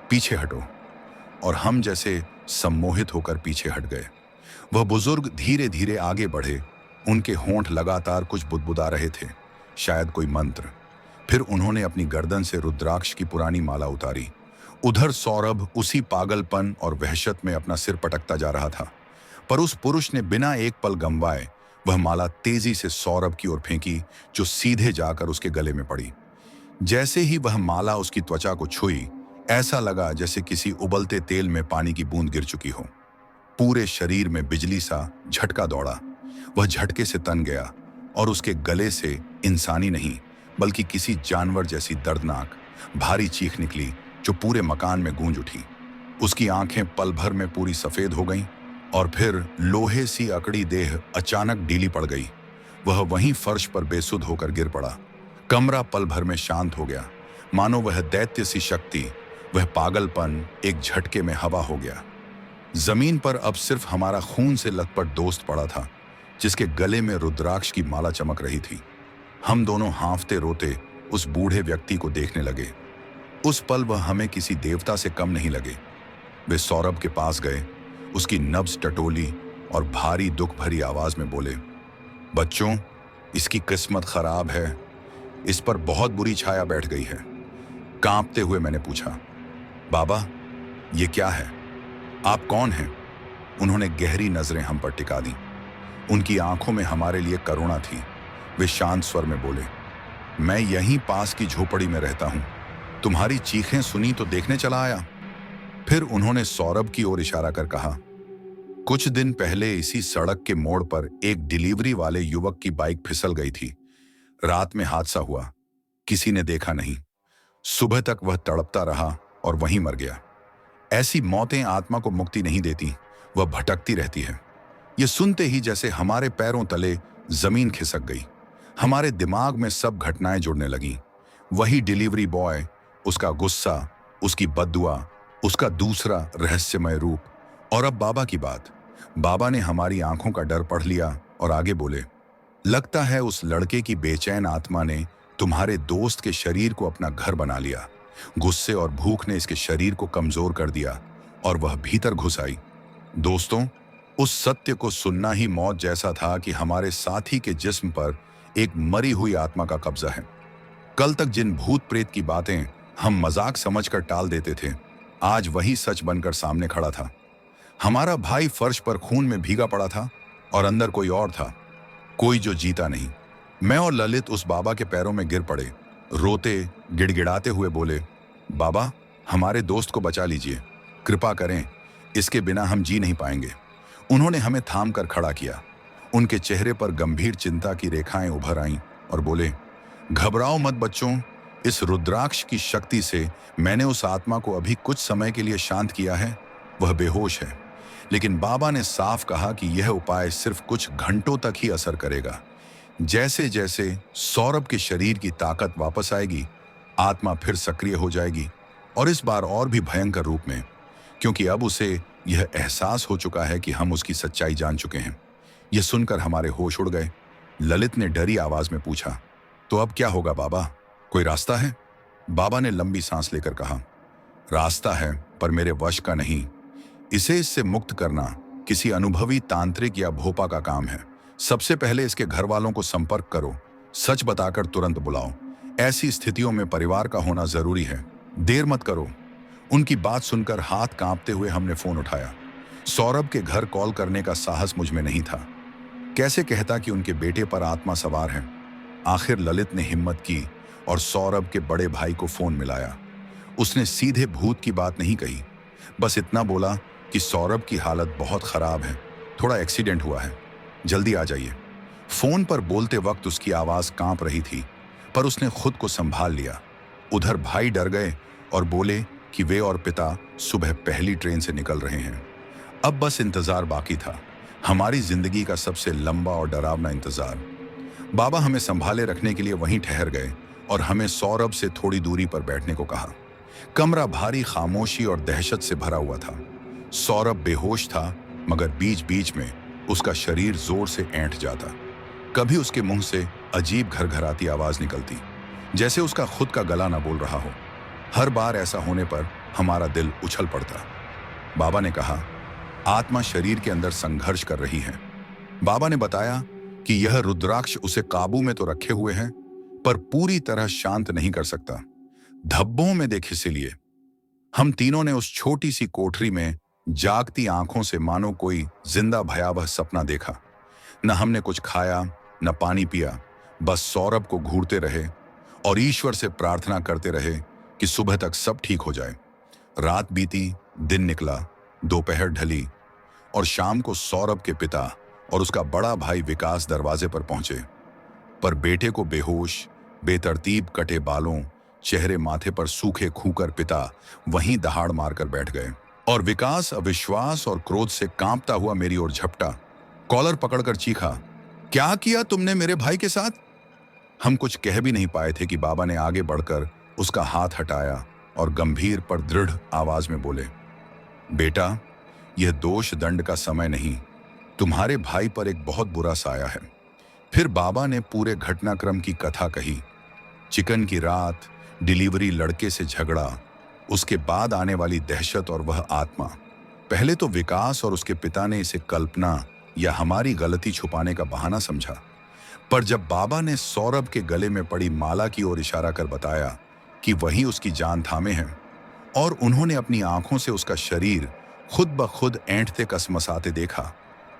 पीछे हटो। और हम जैसे सम्मोहित होकर पीछे हट गए। वह बुजुर्ग धीरे धीरे आगे बढ़े। उनके होंठ लगातार कुछ बुदबुदा रहे थे, शायद कोई मंत्र। फिर उन्होंने अपनी गर्दन से रुद्राक्ष की पुरानी माला उतारी। उधर सौरभ उसी पागलपन और वहशत में अपना सिर पटकता जा रहा था। पर उस पुरुष ने बिना एक पल गंवाए वह माला तेजी से सौरभ की ओर फेंकी, जो सीधे जाकर उसके गले में पड़ी। जैसे ही वह माला उसकी त्वचा को छुई, ऐसा लगा जैसे किसी उबलते तेल में पानी की बूंद गिर चुकी हो। पूरे शरीर में बिजली सा झटका दौड़ा। वह झटके से तन गया और उसके गले से इंसानी नहीं बल्कि किसी जानवर जैसी दर्दनाक भारी चीख निकली, जो पूरे मकान में गूंज उठी। उसकी आंखें पल भर में पूरी सफेद हो गईं और फिर लोहे सी अकड़ी देह अचानक ढीली पड़ गई। वह वहीं फर्श पर बेसुध होकर गिर पड़ा। कमरा पल भर में शांत हो गया, मानो वह दैत्य सी शक्ति, वह पागलपन एक झटके में हवा हो गया। जमीन पर अब सिर्फ हमारा खून से लथपथ दोस्त पड़ा था, जिसके गले में रुद्राक्ष की माला चमक रही थी। हम दोनों हांफते रोते उस बूढ़े व्यक्ति को देखने लगे। उस पल वह हमें किसी देवता से कम नहीं लगे। वे सौरभ के पास गए, उसकी नब्ज टटोली और भारी दुख भरी आवाज में बोले, बच्चों, इसकी किस्मत खराब है, इस पर बहुत बुरी छाया बैठ गई है। कांपते हुए मैंने पूछा, बाबा, ये क्या है? आप कौन हैं? उन्होंने गहरी नजरें हम पर टिका दी। उनकी आंखों में हमारे लिए करुणा थी। वे शांत स्वर में बोले, मैं यहीं पास की झोपड़ी में रहता हूं। तुम्हारी चीखें सुनी तो देखने चला आया। फिर उन्होंने सौरभ की ओर इशारा कर कहा, कुछ दिन पहले इसी सड़क के मोड़ पर एक डिलीवरी वाले युवक की बाइक फिसल गई थी। रात में हादसा हुआ, किसी ने देखा नहीं। सुबह तक वह तड़पता रहा और वहीं मर गया। ऐसी मौतें आत्मा को मुक्ति नहीं देती, वह भटकती रहती है। यह सुनते ही जैसे हमारे पैरों तले जमीन खिसक गई। हमारे दिमाग में सब घटनाएं जुड़ने लगीं। वही डिलीवरी बॉय, उसका गुस्सा, उसकी बद्दुआ, उसका दूसरा रहस्यमय रूप, और अब बाबा की बात। बाबा ने हमारी आंखों का डर पढ़ लिया और आगे बोले, लगता है उस लड़के की बेचैन आत्मा ने तुम्हारे दोस्त के शरीर को अपना घर बना लिया। गुस्से और भूख ने इसके शरीर को कमजोर कर दिया और वह भीतर घुस आई। दोस्तों, उस सत्य को सुनना ही मौत जैसा था कि हमारे साथी के जिस्म पर एक मरी हुई आत्मा का कब्जा है। कल तक जिन भूत प्रेत की बातें हम मजाक समझकर टाल देते थे, आज वही सच बनकर सामने खड़ा था। हमारा भाई फर्श पर खून में भीगा पड़ा था और अंदर कोई और था, कोई जो जीता नहीं। मैं और ललित उस बाबा के पैरों में गिर पड़े, रोते गिड़गिड़ाते हुए बोले, बाबा, हमारे दोस्त को बचा लीजिए, कृपा करें, इसके बिना हम जी नहीं पाएंगे। उन्होंने हमें थाम कर खड़ा किया। उनके चेहरे पर गंभीर चिंता की रेखाएं उभर आईं और बोले, घबराओ मत बच्चों, इस रुद्राक्ष की शक्ति से मैंने उस आत्मा को अभी कुछ समय के लिए शांत किया है। वह बेहोश है, लेकिन बाबा ने साफ कहा कि यह उपाय सिर्फ कुछ घंटों तक ही असर करेगा। जैसे जैसे सौरभ के शरीर की ताकत वापस आएगी, आत्मा फिर सक्रिय हो जाएगी, और इस बार और भी भयंकर रूप में, क्योंकि अब उसे यह एहसास हो चुका है कि हम उसकी सच्चाई जान चुके हैं। यह सुनकर हमारे होश उड़ गए। ललित ने डरी आवाज में पूछा, तो अब क्या होगा बाबा, कोई रास्ता है? बाबा ने लंबी सांस लेकर कहा, रास्ता है, पर मेरे वश का नहीं। इसे इससे मुक्त करना किसी अनुभवी तांत्रिक या भोपा का काम है। सबसे पहले इसके घर वालों को संपर्क करो, सच बताकर तुरंत बुलाओ। ऐसी स्थितियों में परिवार का होना जरूरी है, देर मत करो। उनकी बात सुनकर हाथ कांपते हुए हमने फोन उठाया। सौरभ के घर कॉल करने का साहस मुझ में नहीं था। कैसे कहता कि उनके बेटे पर आत्मा सवार है। आखिर ललित ने हिम्मत की और सौरभ के बड़े भाई को फोन मिलाया। उसने सीधे भूत की बात नहीं कही, बस इतना बोला कि सौरभ की हालत बहुत खराब है, थोड़ा एक्सीडेंट हुआ है, जल्दी आ जाइए। फोन पर बोलते वक्त उसकी आवाज कांप रही थी, पर उसने खुद को संभाल लिया। उधर भाई डर गए और बोले कि वे और पिता सुबह पहली ट्रेन से निकल रहे हैं। अब बस इंतजार बाकी था, हमारी जिंदगी का सबसे लंबा और डरावना इंतजार। बाबा हमें संभाले रखने के लिए वहीं ठहर गए और हमें सौरभ से थोड़ी दूरी पर बैठने को कहा। कमरा भारी खामोशी और दहशत से भरा हुआ था। सौरभ बेहोश था, मगर बीच बीच में उसका शरीर जोर से ऐंठ जाता। कभी उसके मुंह से अजीब घरघराती आवाज निकलती, जैसे उसका खुद का गला ना बोल रहा हो। हर बार ऐसा होने पर हमारा दिल उछल पड़ता। बाबा ने कहा, आत्मा शरीर के अंदर संघर्ष कर रही है। बाबा ने बताया कि यह रुद्राक्ष उसे काबू में तो रखे हुए है, पर पूरी तरह शांत नहीं कर सकता। धब्बों में देख, इसीलिए हम तीनों ने उस छोटी सी कोठरी में जागती आंखों से मानो कोई जिंदा भयावह सपना देखा। न हमने कुछ खाया, न पानी पिया, बस सौरभ को घूरते रहे और ईश्वर से प्रार्थना करते रहे कि सुबह तक सब ठीक हो जाए। रात बीती, दिन निकला, दोपहर ढली और शाम को सौरभ के पिता और उसका बड़ा भाई विकास दरवाजे पर पहुंचे। पर बेटे को बेहोश, बेतरतीब कटे बालों, चेहरे माथे पर सूखे खूकर पिता वहीं दहाड़ मारकर बैठ गए। और विकास अविश्वास और क्रोध से कांपता हुआ मेरी ओर झपटा, कॉलर पकड़कर चीखा, क्या किया तुमने मेरे भाई के साथ? हम कुछ कह भी नहीं पाए थे कि बाबा ने आगे बढ़कर उसका हाथ हटाया और गंभीर पर दृढ़ आवाज में बोले, बेटा, यह दोष दंड का समय नहीं, तुम्हारे भाई पर एक बहुत बुरा साया है। फिर बाबा ने पूरे घटनाक्रम की कथा कही। चिकन की रात, डिलीवरी लड़के से झगड़ा, उसके बाद आने वाली दहशत और वह आत्मा। पहले तो विकास और उसके पिता ने इसे कल्पना या हमारी गलती छुपाने का बहाना समझा, पर जब बाबा ने सौरभ के गले में पड़ी माला की ओर इशारा कर बताया कि वही उसकी जान थामे है और उन्होंने अपनी आंखों से उसका शरीर खुद ब खुद ऐंठते कसमसाते देखा,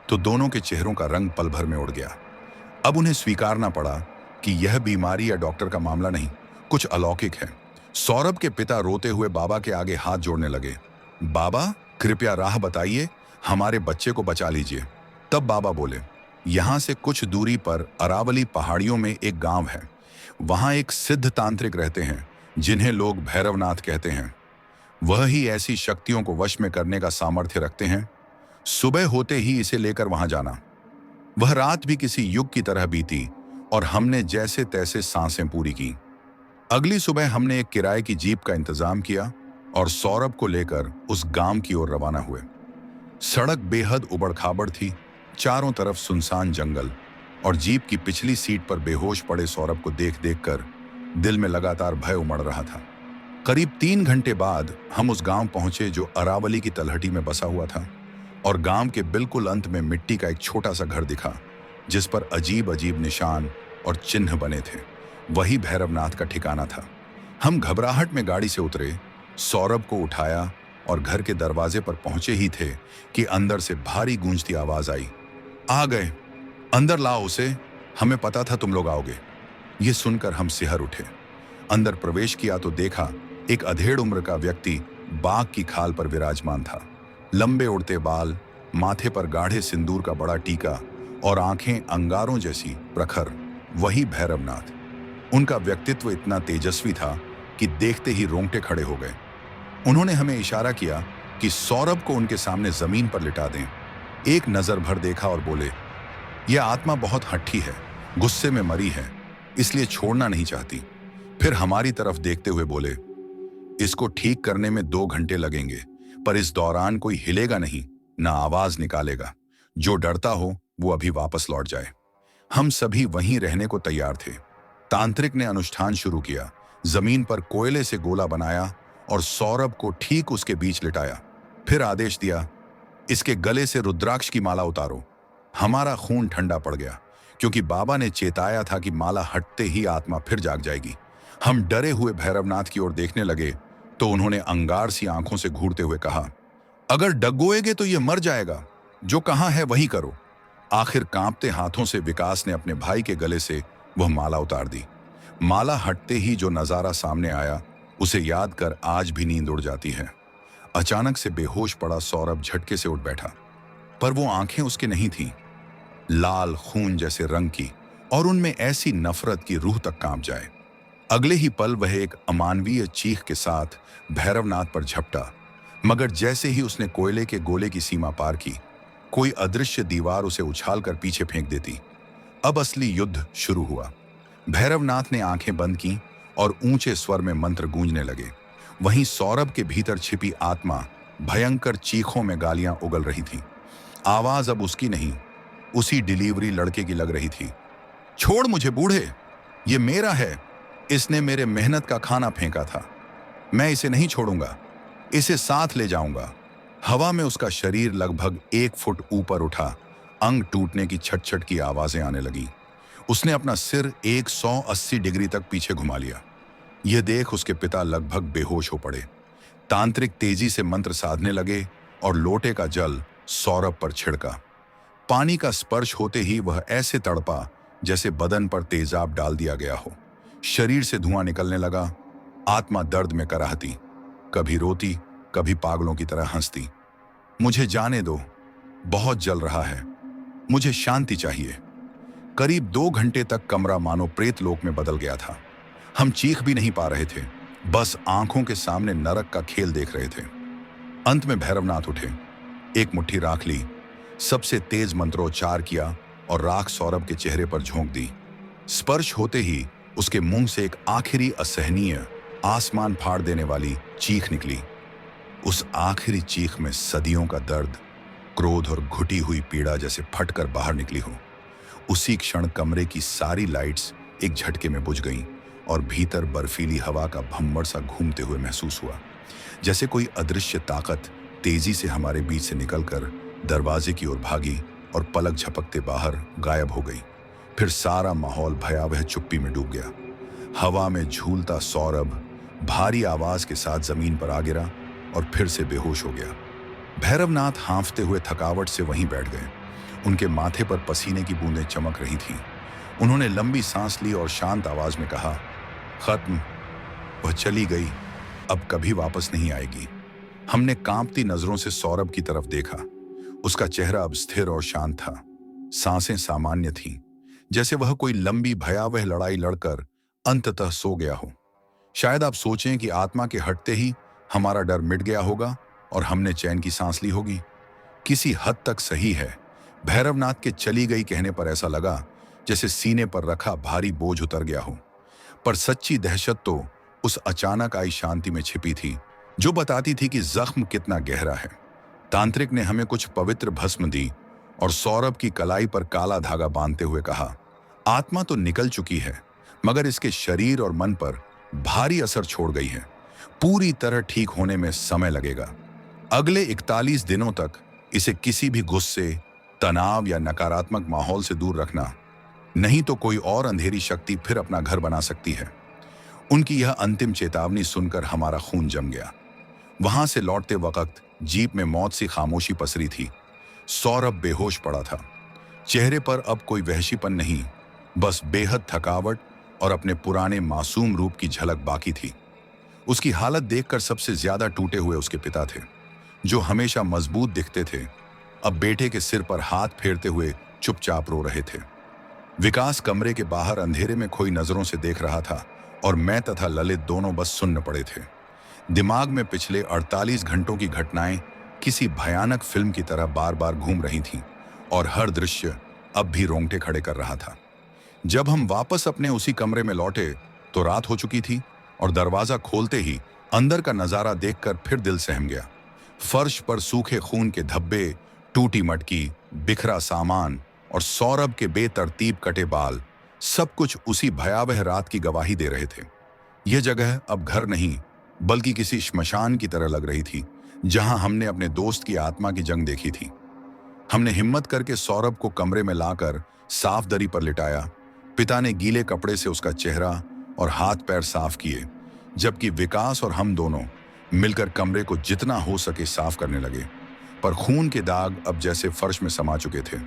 तो दोनों के चेहरों का रंग पल भर में उड़ गया। अब उन्हें स्वीकारना पड़ा कि यह बीमारी या डॉक्टर का मामला नहीं, कुछ अलौकिक है। सौरभ के पिता रोते हुए बाबा के आगे हाथ जोड़ने लगे, बाबा कृपया राह बताइए, हमारे बच्चे को बचा लीजिए। तब बाबा बोले, यहाँ से कुछ दूरी पर अरावली पहाड़ियों में एक गांव है, वहां एक सिद्ध तांत्रिक रहते हैं जिन्हें लोग भैरवनाथ कहते हैं। वह ही ऐसी शक्तियों को वश में करने का सामर्थ्य रखते हैं। सुबह होते ही इसे लेकर वहां जाना। वह रात भी किसी युग की तरह बीती और हमने जैसे तैसे सांसें पूरी की। अगली सुबह हमने एक किराए की जीप का इंतजाम किया और सौरभ को लेकर उस गांव की ओर रवाना हुए। सड़क बेहद उबड़-खाबड़ थी, चारों तरफ सुनसान जंगल, और जीप की पिछली सीट पर बेहोश पड़े सौरभ को देख देखकर दिल में लगातार भय उमड़ रहा था। करीब 3 घंटे बाद हम उस गांव पहुंचे जो अरावली की तलहटी में बसा हुआ था, और गांव के बिल्कुल अंत में मिट्टी का एक छोटा सा घर दिखा जिस पर अजीब अजीब निशान और चिन्ह बने थे। वही भैरवनाथ का ठिकाना था। हम घबराहट में गाड़ी से उतरे, सौरभ को उठाया और घर के दरवाजे पर पहुंचे ही थे कि अंदर से भारी गूंजती आवाज आई, आ गए, अंदर लाओ उसे, हमें पता था तुम लोग आओगे। ये सुनकर हम सिहर उठे। अंदर प्रवेश किया तो देखा एक अधेड़ उम्र का व्यक्ति बाघ की खाल पर विराजमान था। लंबे उड़ते बाल, माथे पर गाढ़े सिंदूर का बड़ा टीका और आंखें अंगारों जैसी प्रखर, वही भैरवनाथ। उनका व्यक्तित्व इतना तेजस्वी था कि देखते ही रोंगटे खड़े हो गए। उन्होंने हमें इशारा किया कि सौरभ को उनके सामने जमीन पर लिटा दें। एक नजर भर देखा और बोले, यह आत्मा बहुत हट्ठी है, गुस्से में मरी है, इसलिए छोड़ना नहीं चाहती। फिर हमारी तरफ देखते हुए बोले, इसको ठीक करने में 2 घंटे लगेंगे, पर इस दौरान कोई हिलेगा नहीं, ना आवाज निकालेगा। जो डरता हो वो अभी वापस लौट जाए। हम सभी वहीं रहने को तैयार थे। तांत्रिक ने अनुष्ठान शुरू किया। जमीन पर कोयले से गोला बनाया और सौरभ को ठीक उसके बीच लिटाया। फिर आदेश दिया, इसके गले से रुद्राक्ष की माला उतारो। हमारा खून ठंडा पड़ गया, क्योंकि बाबा ने चेताया था कि माला हटते ही आत्मा फिर जाग जाएगी। हम डरे हुए भैरवनाथ की ओर देखने लगे तो उन्होंने अंगार सी आंखों से घूरते हुए कहा, अगर डगोएगे तो यह मर जाएगा, जो कहाँ है वही करो। आखिर कांपते हाथों से विकास ने अपने भाई के गले से वह माला उतार दी। माला हटते ही जो नजारा सामने आया, उसे याद कर आज भी नींद उड़ जाती है। अचानक से बेहोश पड़ा सौरभ झटके से उठ बैठा, पर वो आंखें उसके नहीं थीं, लाल खून जैसे रंग की, और उनमें ऐसी नफरत की रूह तक कांप जाए। अगले ही पल वह एक अमानवीय चीख के साथ भैरवनाथ पर झपटा, मगर जैसे ही उसने कोयले के गोले की सीमा पार की, कोई अदृश्य दीवार उसे उछालकर पीछे फेंक देती। अब असली युद्ध शुरू हुआ। भैरवनाथ ने आंखें बंद की और ऊंचे स्वर में मंत्र गूंजने लगे। वहीं सौरभ के भीतर छिपी आत्मा भयंकर चीखों में गालियां उगल रही थी। आवाज अब उसकी नहीं, उसी डिलीवरी लड़के की लग रही थी। छोड़ मुझे बूढ़े, ये मेरा है, इसने मेरे मेहनत का खाना फेंका था, मैं इसे नहीं छोड़ूंगा, इसे साथ ले जाऊंगा। हवा में उसका शरीर लगभग 1 फुट ऊपर उठा, अंग टूटने की छट-छट की आवाजें आने लगी। उसने अपना सिर 180 डिग्री तक पीछे घुमा लिया। यह देख उसके पिता लगभग बेहोश हो पड़े। तांत्रिक तेजी से मंत्र साधने लगे और लोटे का जल सौरभ पर छिड़का। पानी का स्पर्श होते ही वह ऐसे तड़पा जैसे बदन पर तेजाब डाल दिया गया हो। शरीर से धुआं निकलने लगा। आत्मा दर्द में कराहती, कभी रोती, कभी पागलों की तरह हंसती। मुझे जाने दो, बहुत जल रहा है, मुझे शांति चाहिए। करीब 2 घंटे तक कमरा मानो प्रेत लोक में बदल गया था। हम चीख भी नहीं पा रहे थे, बस आंखों के सामने नरक का खेल देख रहे थे। अंत में भैरवनाथ उठे, एक मुट्ठी राख ली, सबसे तेज मंत्रोच्चार किया और राख सौरभ के चेहरे पर झोंक दी। स्पर्श होते ही उसके मुंह से एक आखिरी असहनीय, आसमान फाड़ देने वाली चीख निकली। उस आखिरी चीख में सदियों का दर्द, क्रोध और घुटी हुई पीड़ा जैसे फटकर बाहर निकली हो। उसी क्षण कमरे की सारी लाइट्स एक झटके में बुझ गईं और भीतर बर्फीली हवा का भम्मड़ सा घूमते हुए महसूस हुआ, जैसे कोई अदृश्य ताकत तेजी से हमारे बीच से निकलकर दरवाजे की ओर भागी और पलक झपकते बाहर गायब हो गई। फिर सारा माहौल भयावह चुप्पी में डूब गया। हवा में झूलता सौरभ भारी आवाज के साथ जमीन पर आ गिरा और फिर से बेहोश हो गया। भैरवनाथ हांफते हुए थकावट से वहीं बैठ गए। उनके माथे पर पसीने की बूंदें चमक रही थीं। उन्होंने लंबी सांस ली और शांत आवाज में कहा, खत्म, वह चली गई, अब कभी वापस नहीं आएगी। हमने कांपती नजरों से सौरभ की तरफ देखा। उसका चेहरा अब स्थिर और शांत था, सांसें सामान्य थीं, जैसे वह कोई लंबी भयावह लड़ाई लड़कर अंततः सो गया हो। शायद आप सोचें कि आत्मा के हटते ही हमारा डर मिट गया होगा और हमने चैन की सांस ली होगी। किसी हद तक सही है। भैरवनाथ के चली गई कहने पर ऐसा लगा जैसे सीने पर रखा भारी बोझ उतर गया हो। पर सच्ची दहशत तो उस अचानक आई शांति में छिपी थी, जो बताती थी कि जख्म कितना गहरा है। तांत्रिक ने हमें कुछ पवित्र भस्म दी और सौरभ की कलाई पर काला धागा बांधते हुए कहा, आत्मा तो निकल चुकी है, मगर इसके शरीर और मन पर भारी असर छोड़ गई है। पूरी तरह ठीक होने में समय लगेगा। अगले 41 दिनों तक इसे किसी भी गुस्से, तनाव या नकारात्मक माहौल से दूर रखना, नहीं तो कोई और अंधेरी शक्ति फिर अपना घर बना सकती है। उनकी यह अंतिम चेतावनी सुनकर हमारा खून जम गया। वहां से लौटते वक्त जीप में मौत सी खामोशी पसरी थी। सौरभ बेहोश पड़ा था। चेहरे पर अब कोई वहशीपन नहीं, बस बेहद थकावट और अपने पुराने मासूम रूप की झलक बाकी थी। उसकी हालत देखकर सबसे ज्यादा टूटे हुए उसके पिता थे, जो हमेशा मजबूत दिखते थे, अब बेटे के सिर पर हाथ फेरते हुए चुपचाप रो रहे थे। विकास कमरे के बाहर अंधेरे में खोई नजरों से देख रहा था और मैं तथा ललित दोनों बस सुन्न पड़े थे। दिमाग में पिछले 48 घंटों की घटनाएं किसी भयानक फिल्म की तरह बार बार घूम रही थीं और हर दृश्य अब भी रोंगटे खड़े कर रहा था। जब हम वापस अपने उसी कमरे में लौटे तो रात हो चुकी थी और दरवाजा खोलते ही अंदर का नजारा देखकर फिर दिल सहम गया। फर्श पर सूखे खून के धब्बे, टूटी मटकी, बिखरा सामान और सौरभ के बेतरतीब कटे बाल, सब कुछ उसी भयावह रात की गवाही दे रहे थे। यह जगह अब घर नहीं, बल्कि किसी श्मशान की तरह लग रही थी, जहां हमने अपने दोस्त की आत्मा की जंग देखी थी। हमने हिम्मत करके सौरभ को कमरे में लाकर साफ दरी पर लिटाया। पिता ने गीले कपड़े से उसका चेहरा और हाथ पैर साफ किए, जबकि विकास और हम दोनों मिलकर कमरे को जितना हो सके साफ करने लगे। पर खून के दाग अब जैसे फर्श में समा चुके थे,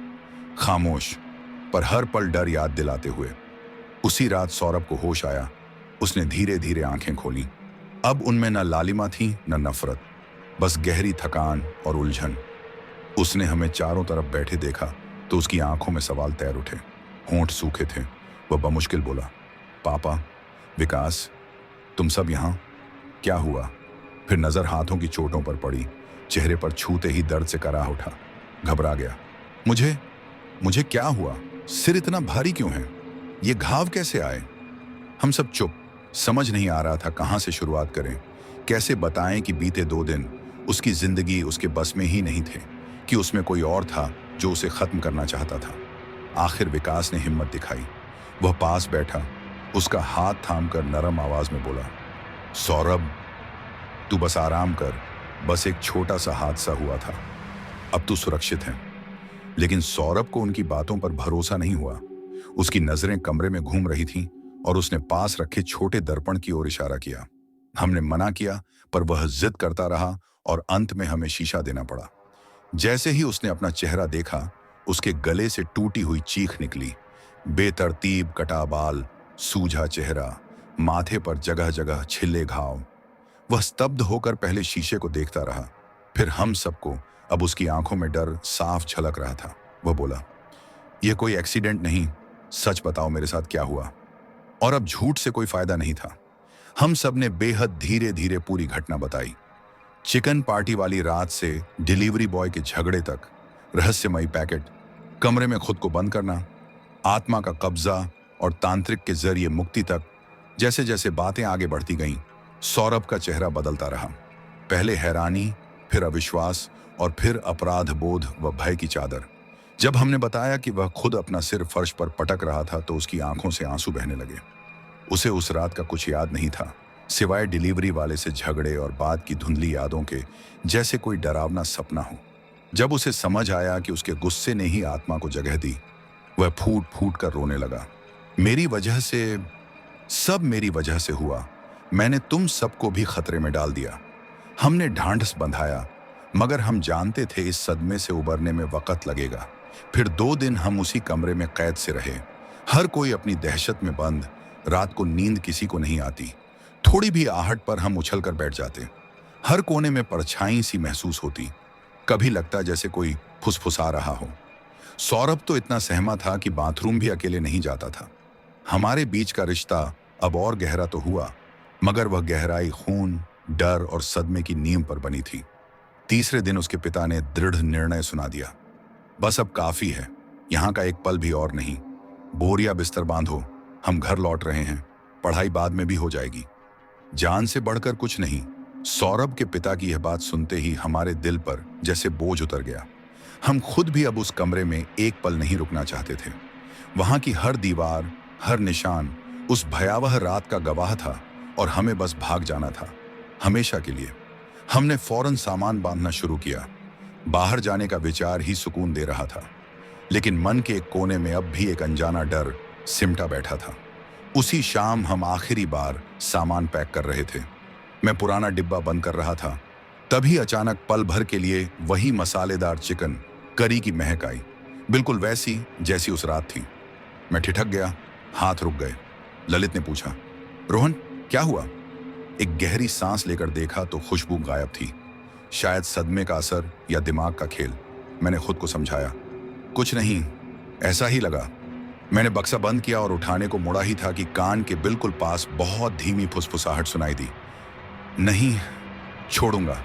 खामोश पर हर पल डर याद दिलाते हुए। उसी रात सौरभ को होश आया। उसने धीरे धीरे आंखें खोली। अब उनमें न लालिमा थी न नफरत, बस गहरी थकान और उलझन। उसने हमें चारों तरफ बैठे देखा तो उसकी आंखों में सवाल तैर उठे, होंठ सूखे थे। वह बमुश्किल बोला, पापा, विकास, तुम सब यहाँ, क्या हुआ? फिर नजर हाथों की चोटों पर पड़ी। चेहरे पर छूते ही दर्द से कराह उठा। घबरा गया। मुझे क्या हुआ? सिर इतना भारी क्यों है? ये घाव कैसे आए? हम सब चुप। समझ नहीं आ रहा था कहाँ से शुरुआत करें, कैसे बताएं कि बीते 2 दिन उसकी जिंदगी उसके बस में ही नहीं थे, कि उसमें कोई और था जो उसे खत्म करना चाहता था। आखिर विकास ने हिम्मत दिखाई। वह पास बैठा, उसका हाथ थामकर नरम आवाज में बोला, सौरभ, तू बस आराम कर, बस एक छोटा सा हादसा हुआ था, अब तू सुरक्षित है। लेकिन सौरभ को उनकी बातों पर भरोसा नहीं हुआ। उसकी नजरें कमरे में घूम रही थीं और उसने पास रखे छोटे दर्पण की ओर इशारा किया। हमने मना किया, पर वह जिद करता रहा और अंत में हमें शीशा देना पड़ा। जैसे ही उसने अपना चेहरा देखा, उसके गले से टूटी हुई चीख निकली। बेतरतीब कटा बाल, सूझा चेहरा, माथे पर जगह जगह छिले घाव। वह स्तब्ध होकर पहले शीशे को देखता रहा, फिर हम सबको। अब उसकी आंखों में डर साफ झलक रहा था। वह बोला, यह कोई एक्सीडेंट नहीं, सच बताओ मेरे साथ क्या हुआ। और अब झूठ से कोई फायदा नहीं था। हम सब ने बेहद धीरे धीरे पूरी घटना बताई। चिकन पार्टी वाली रात से डिलीवरी बॉय के झगड़े तक, रहस्यमयी पैकेट, कमरे में खुद को बंद करना, आत्मा का कब्जा और तांत्रिक के जरिए मुक्ति तक। जैसे जैसे बातें आगे बढ़ती गईं, सौरभ का चेहरा बदलता रहा। पहले हैरानी, फिर अविश्वास और फिर अपराध बोध व भय की चादर। जब हमने बताया कि वह खुद अपना सिर फर्श पर पटक रहा था तो उसकी आंखों से आंसू बहने लगे। उसे उस रात का कुछ याद नहीं था, सिवाय डिलीवरी वाले से झगड़े और बाद की धुंधली यादों के, जैसे कोई डरावना सपना हो। जब उसे समझ आया कि उसके गुस्से ने ही आत्मा को जगह दी, वह फूट फूट कर रोने लगा। मेरी वजह से, सब मेरी वजह से हुआ। मैंने तुम सबको भी खतरे में डाल दिया। हमने ढांढस बंधाया, मगर हम जानते थे इस सदमे से उबरने में वक्त लगेगा। फिर 2 दिन हम उसी कमरे में कैद से रहे, हर कोई अपनी दहशत में बंद। रात को नींद किसी को नहीं आती। थोड़ी भी आहट पर हम उछल कर बैठ जाते। हर कोने में परछाई सी महसूस होती। कभी लगता जैसे कोई फुसफुसा रहा हो। सौरभ तो इतना सहमा था कि बाथरूम भी अकेले नहीं जाता था। हमारे बीच का रिश्ता अब और गहरा तो हुआ, मगर वह गहराई खून, डर और सदमे की नींव पर बनी थी। तीसरे दिन उसके पिता ने दृढ़ निर्णय सुना दिया, बस अब काफी है, यहाँ का एक पल भी और नहीं। बोरिया बिस्तर बांधो, हम घर लौट रहे हैं, पढ़ाई बाद में भी हो जाएगी। जान से बढ़कर कुछ नहीं। सौरभ के पिता की यह बात सुनते ही हमारे दिल पर जैसे बोझ उतर गया। हम खुद भी अब उस कमरे में एक पल नहीं रुकना चाहते थे। वहां की हर दीवार, हर निशान उस भयावह रात का गवाह था और हमें बस भाग जाना था, हमेशा के लिए। हमने फौरन सामान बांधना शुरू किया। बाहर जाने का विचार ही सुकून दे रहा था, लेकिन मन के एक कोने में अब भी एक अनजाना डर सिमटा बैठा था। उसी शाम हम आखिरी बार सामान पैक कर रहे थे। मैं पुराना डिब्बा बंद कर रहा था, तभी अचानक पल भर के लिए वही मसालेदार चिकन करी की महक आई, बिल्कुल वैसी जैसी उस रात थी। मैं ठिठक गया, हाथ रुक गए। ललित ने पूछा, रोहन क्या हुआ? एक गहरी सांस लेकर देखा तो खुशबू गायब थी। शायद सदमे का असर या दिमाग का खेल। मैंने खुद को समझाया, कुछ नहीं, ऐसा ही लगा। मैंने बक्सा बंद किया और उठाने को मुड़ा ही था कि कान के बिल्कुल पास बहुत धीमी फुसफुसाहट सुनाई दी, नहीं छोड़ूंगा,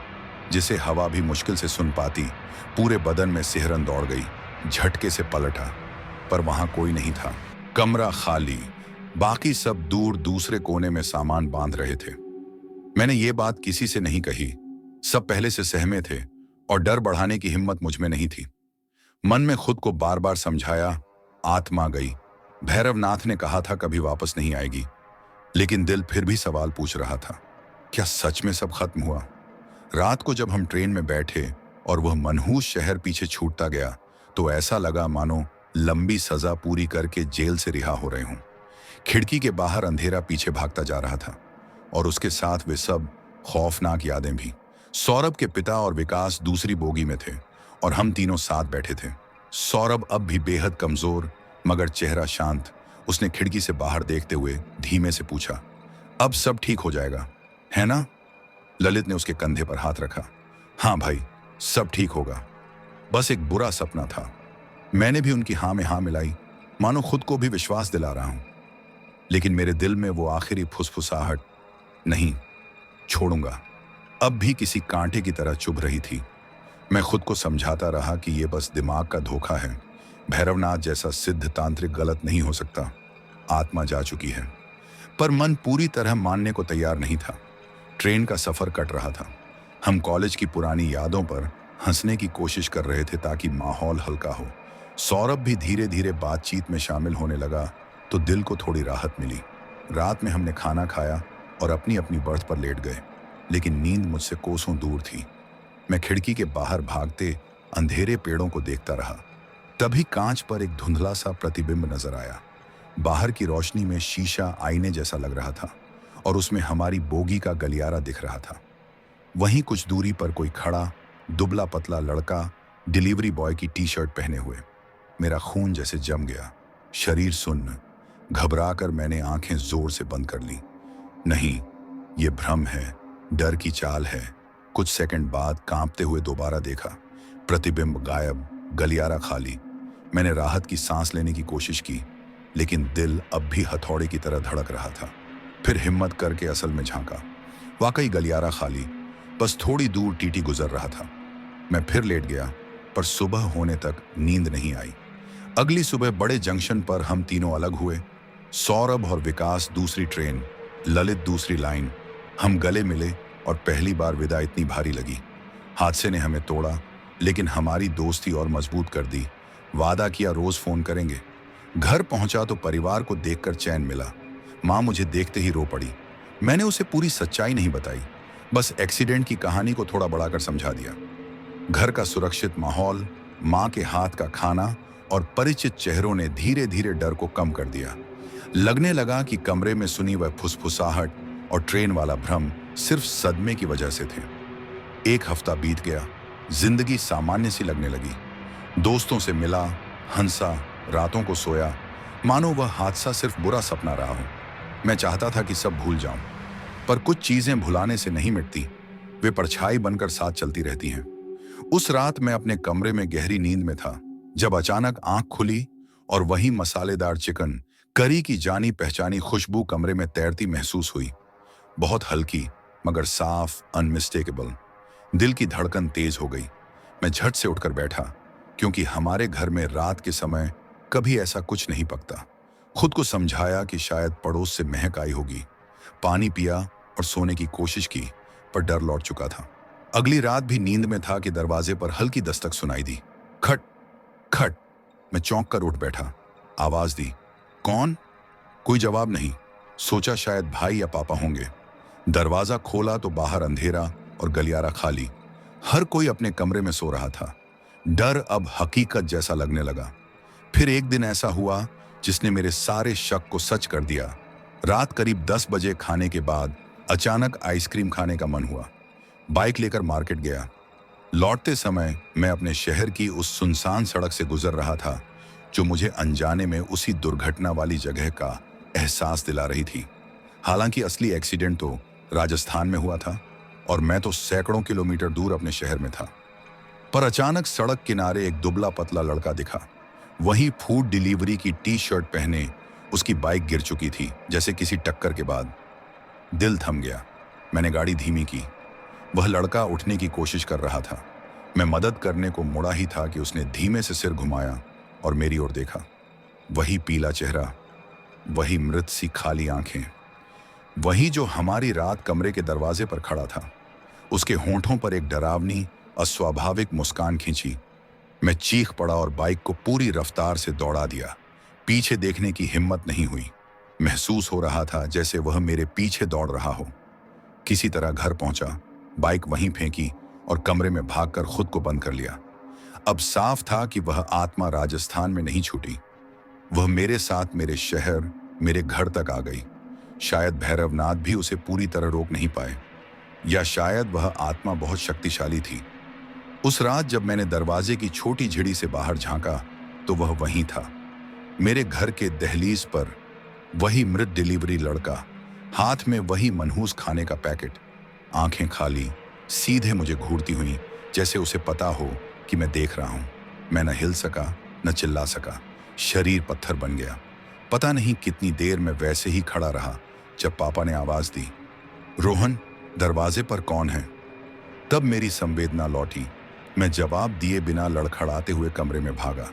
जिसे हवा भी मुश्किल से सुन पाती। पूरे बदन में सिहरन दौड़ गई। झटके से पलटा, पर वहां कोई नहीं था। कमरा खाली, बाकी सब दूर दूसरे कोने में सामान बांध रहे थे। मैंने ये बात किसी से नहीं कही। सब पहले से सहमे थे और डर बढ़ाने की हिम्मत मुझ में नहीं थी। मन में खुद को बार बार समझाया, आत्मा गई, भैरवनाथ ने कहा था कभी वापस नहीं आएगी। लेकिन दिल फिर भी सवाल पूछ रहा था, क्या सच में सब खत्म हुआ? रात को जब हम ट्रेन में बैठे और वह मनहूस शहर पीछे छूटता गया, तो ऐसा लगा मानो लंबी सजा पूरी करके जेल से रिहा हो रहे हों। खिड़की के बाहर अंधेरा पीछे भागता जा रहा था और उसके साथ वे सब खौफनाक यादें भी। सौरभ के पिता और विकास दूसरी बोगी में थे और हम तीनों साथ बैठे थे। सौरभ अब भी बेहद कमजोर, मगर चेहरा शांत। उसने खिड़की से बाहर देखते हुए धीमे से पूछा, अब सब ठीक हो जाएगा, है ना? ललित ने उसके कंधे पर हाथ रखा। हाँ भाई, सब ठीक होगा, बस एक बुरा सपना था। मैंने भी उनकी हाँ में हाँ मिलाई, मानो खुद को भी विश्वास दिला रहा हूं। लेकिन मेरे दिल में वो आखिरी फुसफुसाहट, नहीं छोड़ूंगा, अब भी किसी कांटे की तरह चुभ रही थी। मैं खुद को समझाता रहा कि ये बस दिमाग का धोखा है। भैरवनाथ जैसा सिद्ध तांत्रिक गलत नहीं हो सकता, आत्मा जा चुकी है। पर मन पूरी तरह मानने को तैयार नहीं था। ट्रेन का सफर कट रहा था। हम कॉलेज की पुरानी यादों पर हंसने की कोशिश कर रहे थे ताकि माहौल हल्का हो। सौरभ भी धीरे धीरे बातचीत में शामिल होने लगा तो दिल को थोड़ी राहत मिली। रात में हमने खाना खाया और अपनी अपनी बर्थ पर लेट गए, लेकिन नींद मुझसे कोसों दूर थी। मैं खिड़की के बाहर भागते अंधेरे पेड़ों को देखता रहा। तभी कांच पर एक धुंधला सा प्रतिबिंब नजर आया। बाहर की रोशनी में शीशा आईने जैसा लग रहा था और उसमें हमारी बोगी का गलियारा दिख रहा था। वहीं कुछ दूरी पर कोई खड़ा दुबला पतला लड़का, डिलीवरी बॉय की टी शर्ट पहने हुए। मेरा खून जैसे जम गया, शरीर सुन्न। घबराकर मैंने आंखें जोर से बंद कर ली। नहीं, ये भ्रम है, डर की चाल है। कुछ सेकंड बाद कांपते हुए दोबारा देखा। प्रतिबिंब गायब, गलियारा खाली। मैंने राहत की सांस लेने की कोशिश की, लेकिन दिल अब भी हथौड़े की तरह धड़क रहा था। फिर हिम्मत करके असल में झांका। वाकई गलियारा खाली, बस थोड़ी दूर टीटी गुजर रहा था। मैं फिर लेट गया, पर सुबह होने तक नींद नहीं आई। अगली सुबह बड़े जंक्शन पर हम तीनों अलग हुए। सौरभ और विकास दूसरी ट्रेन, ललित दूसरी लाइन। हम गले मिले और पहली बार विदा इतनी भारी लगी। हादसे ने हमें तोड़ा, लेकिन हमारी दोस्ती और मजबूत कर दी। वादा किया रोज फोन करेंगे। घर पहुंचा तो परिवार को देखकर चैन मिला। माँ मुझे देखते ही रो पड़ी। मैंने उसे पूरी सच्चाई नहीं बताई, बस एक्सीडेंट की कहानी को थोड़ा बढ़ाकर समझा दिया। घर का सुरक्षित माहौल, माँ के हाथ का खाना और परिचित चेहरों ने धीरे धीरे डर को कम कर दिया। लगने लगा कि कमरे में सुनी वह फुसफुसाहट और ट्रेन वाला भ्रम सिर्फ सदमे की वजह से थे। एक हफ्ता बीत गया, जिंदगी सामान्य सी लगने लगी। दोस्तों से मिला, हंसा, रातों को सोया, मानो वह हादसा सिर्फ बुरा सपना रहा हो। मैं चाहता था कि सब भूल जाऊं, पर कुछ चीजें भुलाने से नहीं मिटती। वे परछाई बनकर साथ चलती रहती हैं। उस रात मैं अपने कमरे में गहरी नींद में था, जब अचानक आंख खुली और वही मसालेदार चिकन करी की जानी पहचानी खुशबू कमरे में तैरती महसूस हुई। बहुत हल्की, मगर साफ, अनमिस्टेकेबल। दिल की धड़कन तेज हो गई। मैं झट से उठकर बैठा, क्योंकि हमारे घर में रात के समय कभी ऐसा कुछ नहीं पकता। खुद को समझाया कि शायद पड़ोस से महक आई होगी। पानी पिया और सोने की कोशिश की, पर डर लौट चुका था। अगली रात भी नींद में था कि दरवाजे पर हल्की दस्तक सुनाई दी। खट खट। मैं चौंक कर उठ बैठा। आवाज दी, कौन? कोई जवाब नहीं। सोचा शायद भाई या पापा होंगे। दरवाजा खोला तो बाहर अंधेरा और गलियारा खाली। हर कोई अपने कमरे में सो रहा था। डर अब हकीकत जैसा लगने लगा। फिर एक दिन ऐसा हुआ जिसने मेरे सारे शक को सच कर दिया। रात करीब 10 बजे खाने के बाद अचानक आइसक्रीम खाने का मन हुआ। बाइक लेकर मार्केट गया। लौटते समय मैं अपने शहर की उस सुनसान सड़क से गुजर रहा था, जो मुझे अनजाने में उसी दुर्घटना वाली जगह का एहसास दिला रही थी। हालांकि असली एक्सीडेंट तो राजस्थान में हुआ था और मैं तो सैकड़ों किलोमीटर दूर अपने शहर में था। पर अचानक सड़क किनारे एक दुबला पतला लड़का दिखा। वही फूड डिलीवरी की टी शर्ट पहने उसकी बाइक गिर चुकी थी, जैसे किसी टक्कर के बाद। दिल थम गया। मैंने गाड़ी धीमी की। वह लड़का उठने की कोशिश कर रहा था। मैं मदद करने को मुड़ा ही था कि उसने धीमे से सिर घुमाया और मेरी ओर देखा। वही पीला चेहरा, वही मृत सी खाली आंखें, वही जो हमारी रात कमरे के दरवाजे पर खड़ा था। उसके होंठों पर एक डरावनी, अस्वाभाविक मुस्कान खींची। मैं चीख पड़ा और बाइक को पूरी रफ्तार से दौड़ा दिया। पीछे देखने की हिम्मत नहीं हुई। महसूस हो रहा था जैसे वह मेरे पीछे दौड़ रहा हो। किसी तरह घर पहुंचा, बाइक वहीं फेंकी और कमरे में भागकर खुद को बंद कर लिया। अब साफ था कि वह आत्मा राजस्थान में नहीं छूटी। वह मेरे साथ मेरे शहर, मेरे घर तक आ गई। शायद भैरवनाथ भी उसे पूरी तरह रोक नहीं पाए, या शायद वह आत्मा बहुत शक्तिशाली थी। उस रात जब मैंने दरवाजे की छोटी झिड़ी से बाहर झांका, तो वह वहीं था, मेरे घर के दहलीज पर। वही मृत डिलीवरी लड़का, हाथ में वही मनहूस खाने का पैकेट, आंखें खाली, सीधे मुझे घूरती हुई, जैसे उसे पता हो कि मैं देख रहा हूं। मैं न हिल सका, न चिल्ला सका। शरीर पत्थर बन गया। पता नहीं कितनी देर मैं वैसे ही खड़ा रहा, जब पापा ने आवाज दी, रोहन, दरवाजे पर कौन है? तब मेरी संवेदना लौटी। मैं जवाब दिए बिना लड़खड़ाते हुए कमरे में भागा।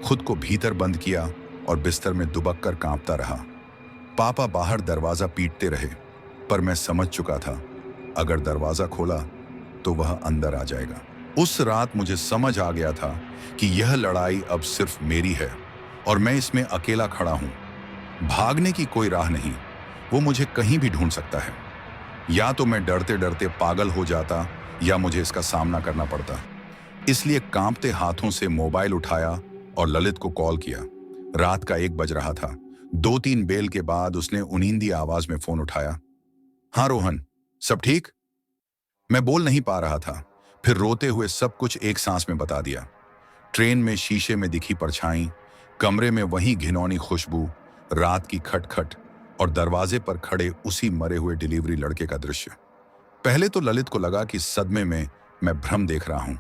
खुद को भीतर बंद किया और बिस्तर में दुबक कर कांपता रहा। पापा बाहर दरवाजा पीटते रहे, पर मैं समझ चुका था, अगर दरवाजा खोला तो वह अंदर आ जाएगा। उस रात मुझे समझ आ गया था कि यह लड़ाई अब सिर्फ मेरी है और मैं इसमें अकेला खड़ा हूं। भागने की कोई राह नहीं। वो मुझे कहीं भी ढूंढ सकता है। या तो मैं डरते डरते पागल हो जाता, या मुझे इसका सामना करना पड़ता। इसलिए कांपते हाथों से मोबाइल उठाया और ललित को कॉल किया। रात का 1 बज रहा था। 2-3 बेल के बाद उसने उनींदी आवाज में फोन उठाया। हाँ रोहन, सब ठीक? मैं बोल नहीं पा रहा था। फिर रोते हुए सब कुछ एक सांस में बता दिया। ट्रेन में शीशे में दिखी परछाई, कमरे में वही घिनौनी खुशबू, रात की खटखट और दरवाजे पर खड़े उसी मरे हुए डिलीवरी लड़के का दृश्य। पहले तो ललित को लगा कि सदमे में मैं भ्रम देख रहा हूं।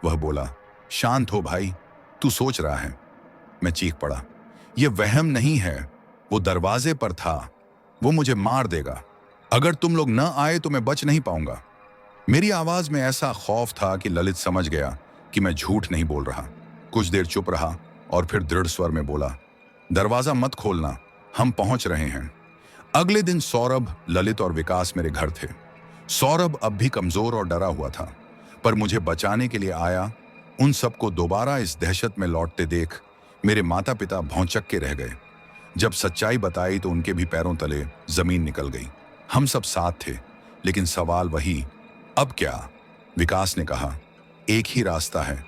वह बोला, शांत हो भाई, तू सोच रहा है। मैं चीख पड़ा, यह वहम नहीं है, वो दरवाजे पर था, वो मुझे मार देगा। अगर तुम लोग न आए तो मैं बच नहीं पाऊंगा। मेरी आवाज में ऐसा खौफ था कि ललित समझ गया कि मैं झूठ नहीं बोल रहा। कुछ देर चुप रहा और फिर दृढ़ स्वर में बोला, दरवाजा मत खोलना, हम पहुंच रहे हैं। अगले दिन सौरभ, ललित और विकास मेरे घर थे। सौरभ अब भी कमजोर और डरा हुआ था, पर मुझे बचाने के लिए आया। उन सबको दोबारा इस दहशत में लौटते देख मेरे माता पिता भौंचक के रह गए। जब सच्चाई बताई तो उनके भी पैरों तले जमीन निकल गई। हम सब साथ थे, लेकिन सवाल वही, अब क्या? विकास ने कहा, एक ही रास्ता है,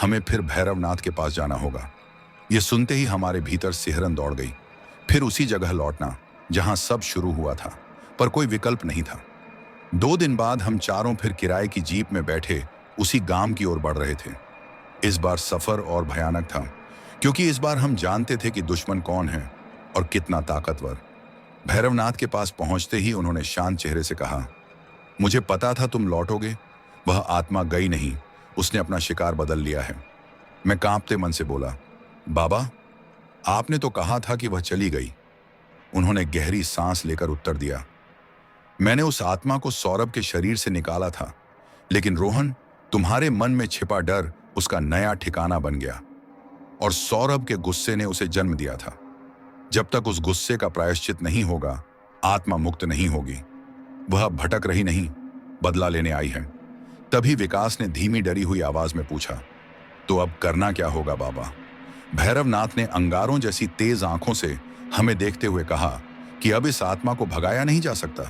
हमें फिर भैरवनाथ के पास जाना होगा। यह सुनते ही हमारे भीतर सिहरन दौड़ गई। फिर उसी जगह लौटना जहां सब शुरू हुआ था, पर कोई विकल्प नहीं था। 2 दिन बाद हम चारों फिर किराए की जीप में बैठे उसी गांव की ओर बढ़ रहे थे। इस बार सफर और भयानक था, क्योंकि इस बार हम जानते थे कि दुश्मन कौन है और कितना ताकतवर। भैरवनाथ के पास पहुंचते ही उन्होंने शांत चेहरे से कहा, मुझे पता था तुम लौटोगे। वह आत्मा गई नहीं, उसने अपना शिकार बदल लिया है। मैं कांपते मन से बोला, बाबा, आपने तो कहा था कि वह चली गई। उन्होंने गहरी सांस लेकर उत्तर दिया, मैंने उस आत्मा को सौरभ के शरीर से निकाला था, लेकिन रोहन, तुम्हारे मन में छिपा डर उसका नया ठिकाना बन गया, और सौरभ के गुस्से ने उसे जन्म दिया था। जब तक उस गुस्से का प्रायश्चित नहीं होगा, आत्मा मुक्त नहीं होगी। वह भटक रही नहीं, बदला लेने आई है। तभी विकास ने धीमी डरी हुई आवाज में पूछा, तो अब करना क्या होगा बाबा? भैरवनाथ ने अंगारों जैसी तेज आंखों से हमें देखते हुए कहा कि अब इस आत्मा को भगाया नहीं जा सकता,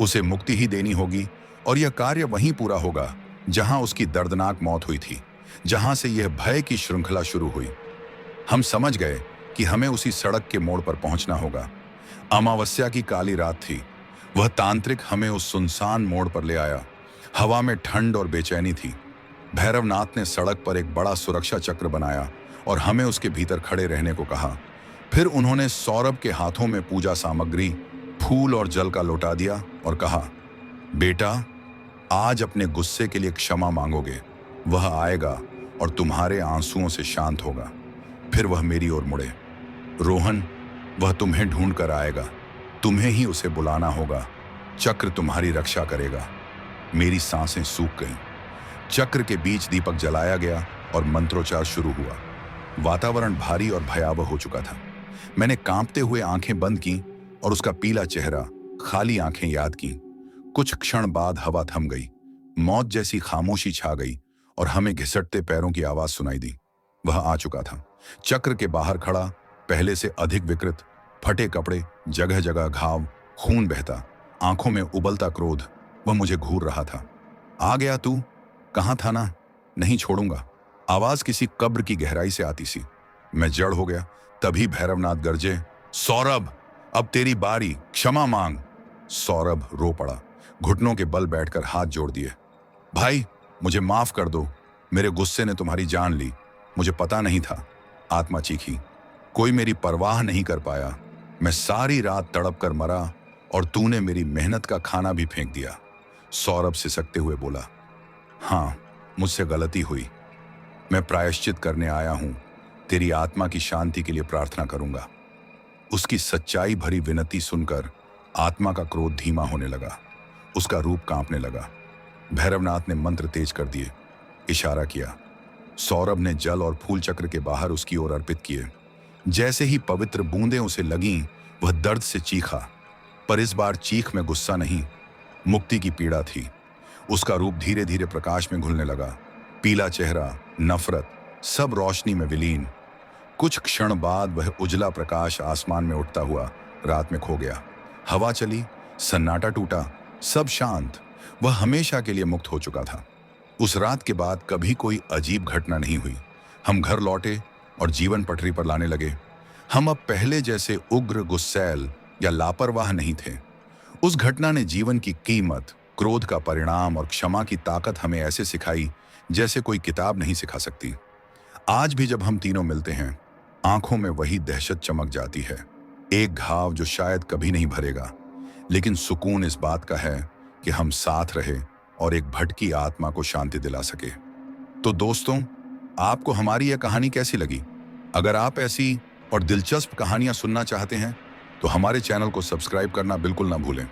उसे मुक्ति ही देनी होगी, और यह कार्य वहीं पूरा होगा जहां उसकी दर्दनाक मौत हुई थी, जहां से यह भय की श्रृंखला शुरू हुई। हम समझ गए कि हमें उसी सड़क के मोड़ पर पहुंचना होगा। अमावस्या की काली रात थी। वह तांत्रिक हमें उस सुनसान मोड़ पर ले आया। हवा में ठंड और बेचैनी थी। भैरवनाथ ने सड़क पर एक बड़ा सुरक्षा चक्र बनाया और हमें उसके भीतर खड़े रहने को कहा। फिर उन्होंने सौरभ के हाथों में पूजा सामग्री, फूल और जल का लौटा दिया और कहा, बेटा, आज अपने गुस्से के लिए क्षमा मांगोगे, वह आएगा और तुम्हारे आंसुओं से शांत होगा। फिर वह मेरी ओर मुड़े, रोहन, वह तुम्हें ढूंढ कर आएगा, तुम्हें ही उसे बुलाना होगा। चक्र तुम्हारी रक्षा करेगा। मेरी सांसें सूख गईं। चक्र के बीच दीपक जलाया गया और मंत्रोच्चार शुरू हुआ। वातावरण भारी और भयावह हो चुका था। मैंने कांपते हुए आंखें बंद की और उसका पीला चेहरा, खाली आंखें याद की। कुछ क्षण बाद हवा थम गई, मौत जैसी खामोशी छा गई और हमें घिसटते पैरों की आवाज सुनाई दी। वह आ चुका था, चक्र के बाहर खड़ा, पहले से अधिक विकृत, फटे कपड़े, जगह जगह घाव, खून बहता, आंखों में उबलता क्रोध। वह मुझे घूर रहा था। आ गया तू? कहाँ था ना? नहीं छोड़ूंगा। आवाज किसी कब्र की गहराई से आती सी। मैं जड़ हो गया। तभी भैरवनाथ गरजे, सौरभ, अब तेरी बारी, क्षमा मांग। सौरभ रो पड़ा, घुटनों के बल बैठकर हाथ जोड़ दिए। भाई, मुझे माफ कर दो, मेरे गुस्से ने तुम्हारी जान ली, मुझे पता नहीं था। आत्मा चीखी, कोई मेरी परवाह नहीं कर पाया। मैं सारी रात तड़प कर मरा और तूने मेरी मेहनत का खाना भी फेंक दिया। सौरभ सिसकते हुए बोला, हाँ, मुझसे गलती हुई। मैं प्रायश्चित करने आया हूं, तेरी आत्मा की शांति के लिए प्रार्थना करूंगा। उसकी सच्चाई भरी विनती सुनकर आत्मा का क्रोध धीमा होने लगा, उसका रूप कांपने लगा। भैरवनाथ ने मंत्र तेज कर दिए, इशारा किया। सौरभ ने जल और फूल चक्र के बाहर उसकी ओर अर्पित किए। जैसे ही पवित्र बूंदें उसे लगीं, वह दर्द से चीखा, पर इस बार चीख में गुस्सा नहीं, मुक्ति की पीड़ा थी। उसका रूप धीरे धीरे प्रकाश में घुलने लगा। पीला चेहरा, नफरत, सब रोशनी में विलीन। कुछ क्षण बाद वह उजला प्रकाश आसमान में उठता हुआ रात में खो गया। हवा चली, सन्नाटा टूटा, सब शांत। वह हमेशा के लिए मुक्त हो चुका था। उस रात के बाद कभी कोई अजीब घटना नहीं हुई। हम घर लौटे और जीवन पटरी पर लाने लगे। हम अब पहले जैसे उग्र, गुस्सैल या लापरवाह नहीं थे। उस घटना ने जीवन की कीमत, क्रोध का परिणाम और क्षमा की ताकत हमें ऐसे सिखाई जैसे कोई किताब नहीं सिखा सकती। आज भी जब हम तीनों मिलते हैं, आंखों में वही दहशत चमक जाती है। एक घाव जो शायद कभी नहीं भरेगा, लेकिन सुकून इस बात का है कि हम साथ रहे और एक भटकी आत्मा को शांति दिला सके। तो दोस्तों, आपको हमारी यह कहानी कैसी लगी? अगर आप ऐसी और दिलचस्प कहानियां सुनना चाहते हैं, तो हमारे चैनल को सब्सक्राइब करना बिल्कुल ना भूलें।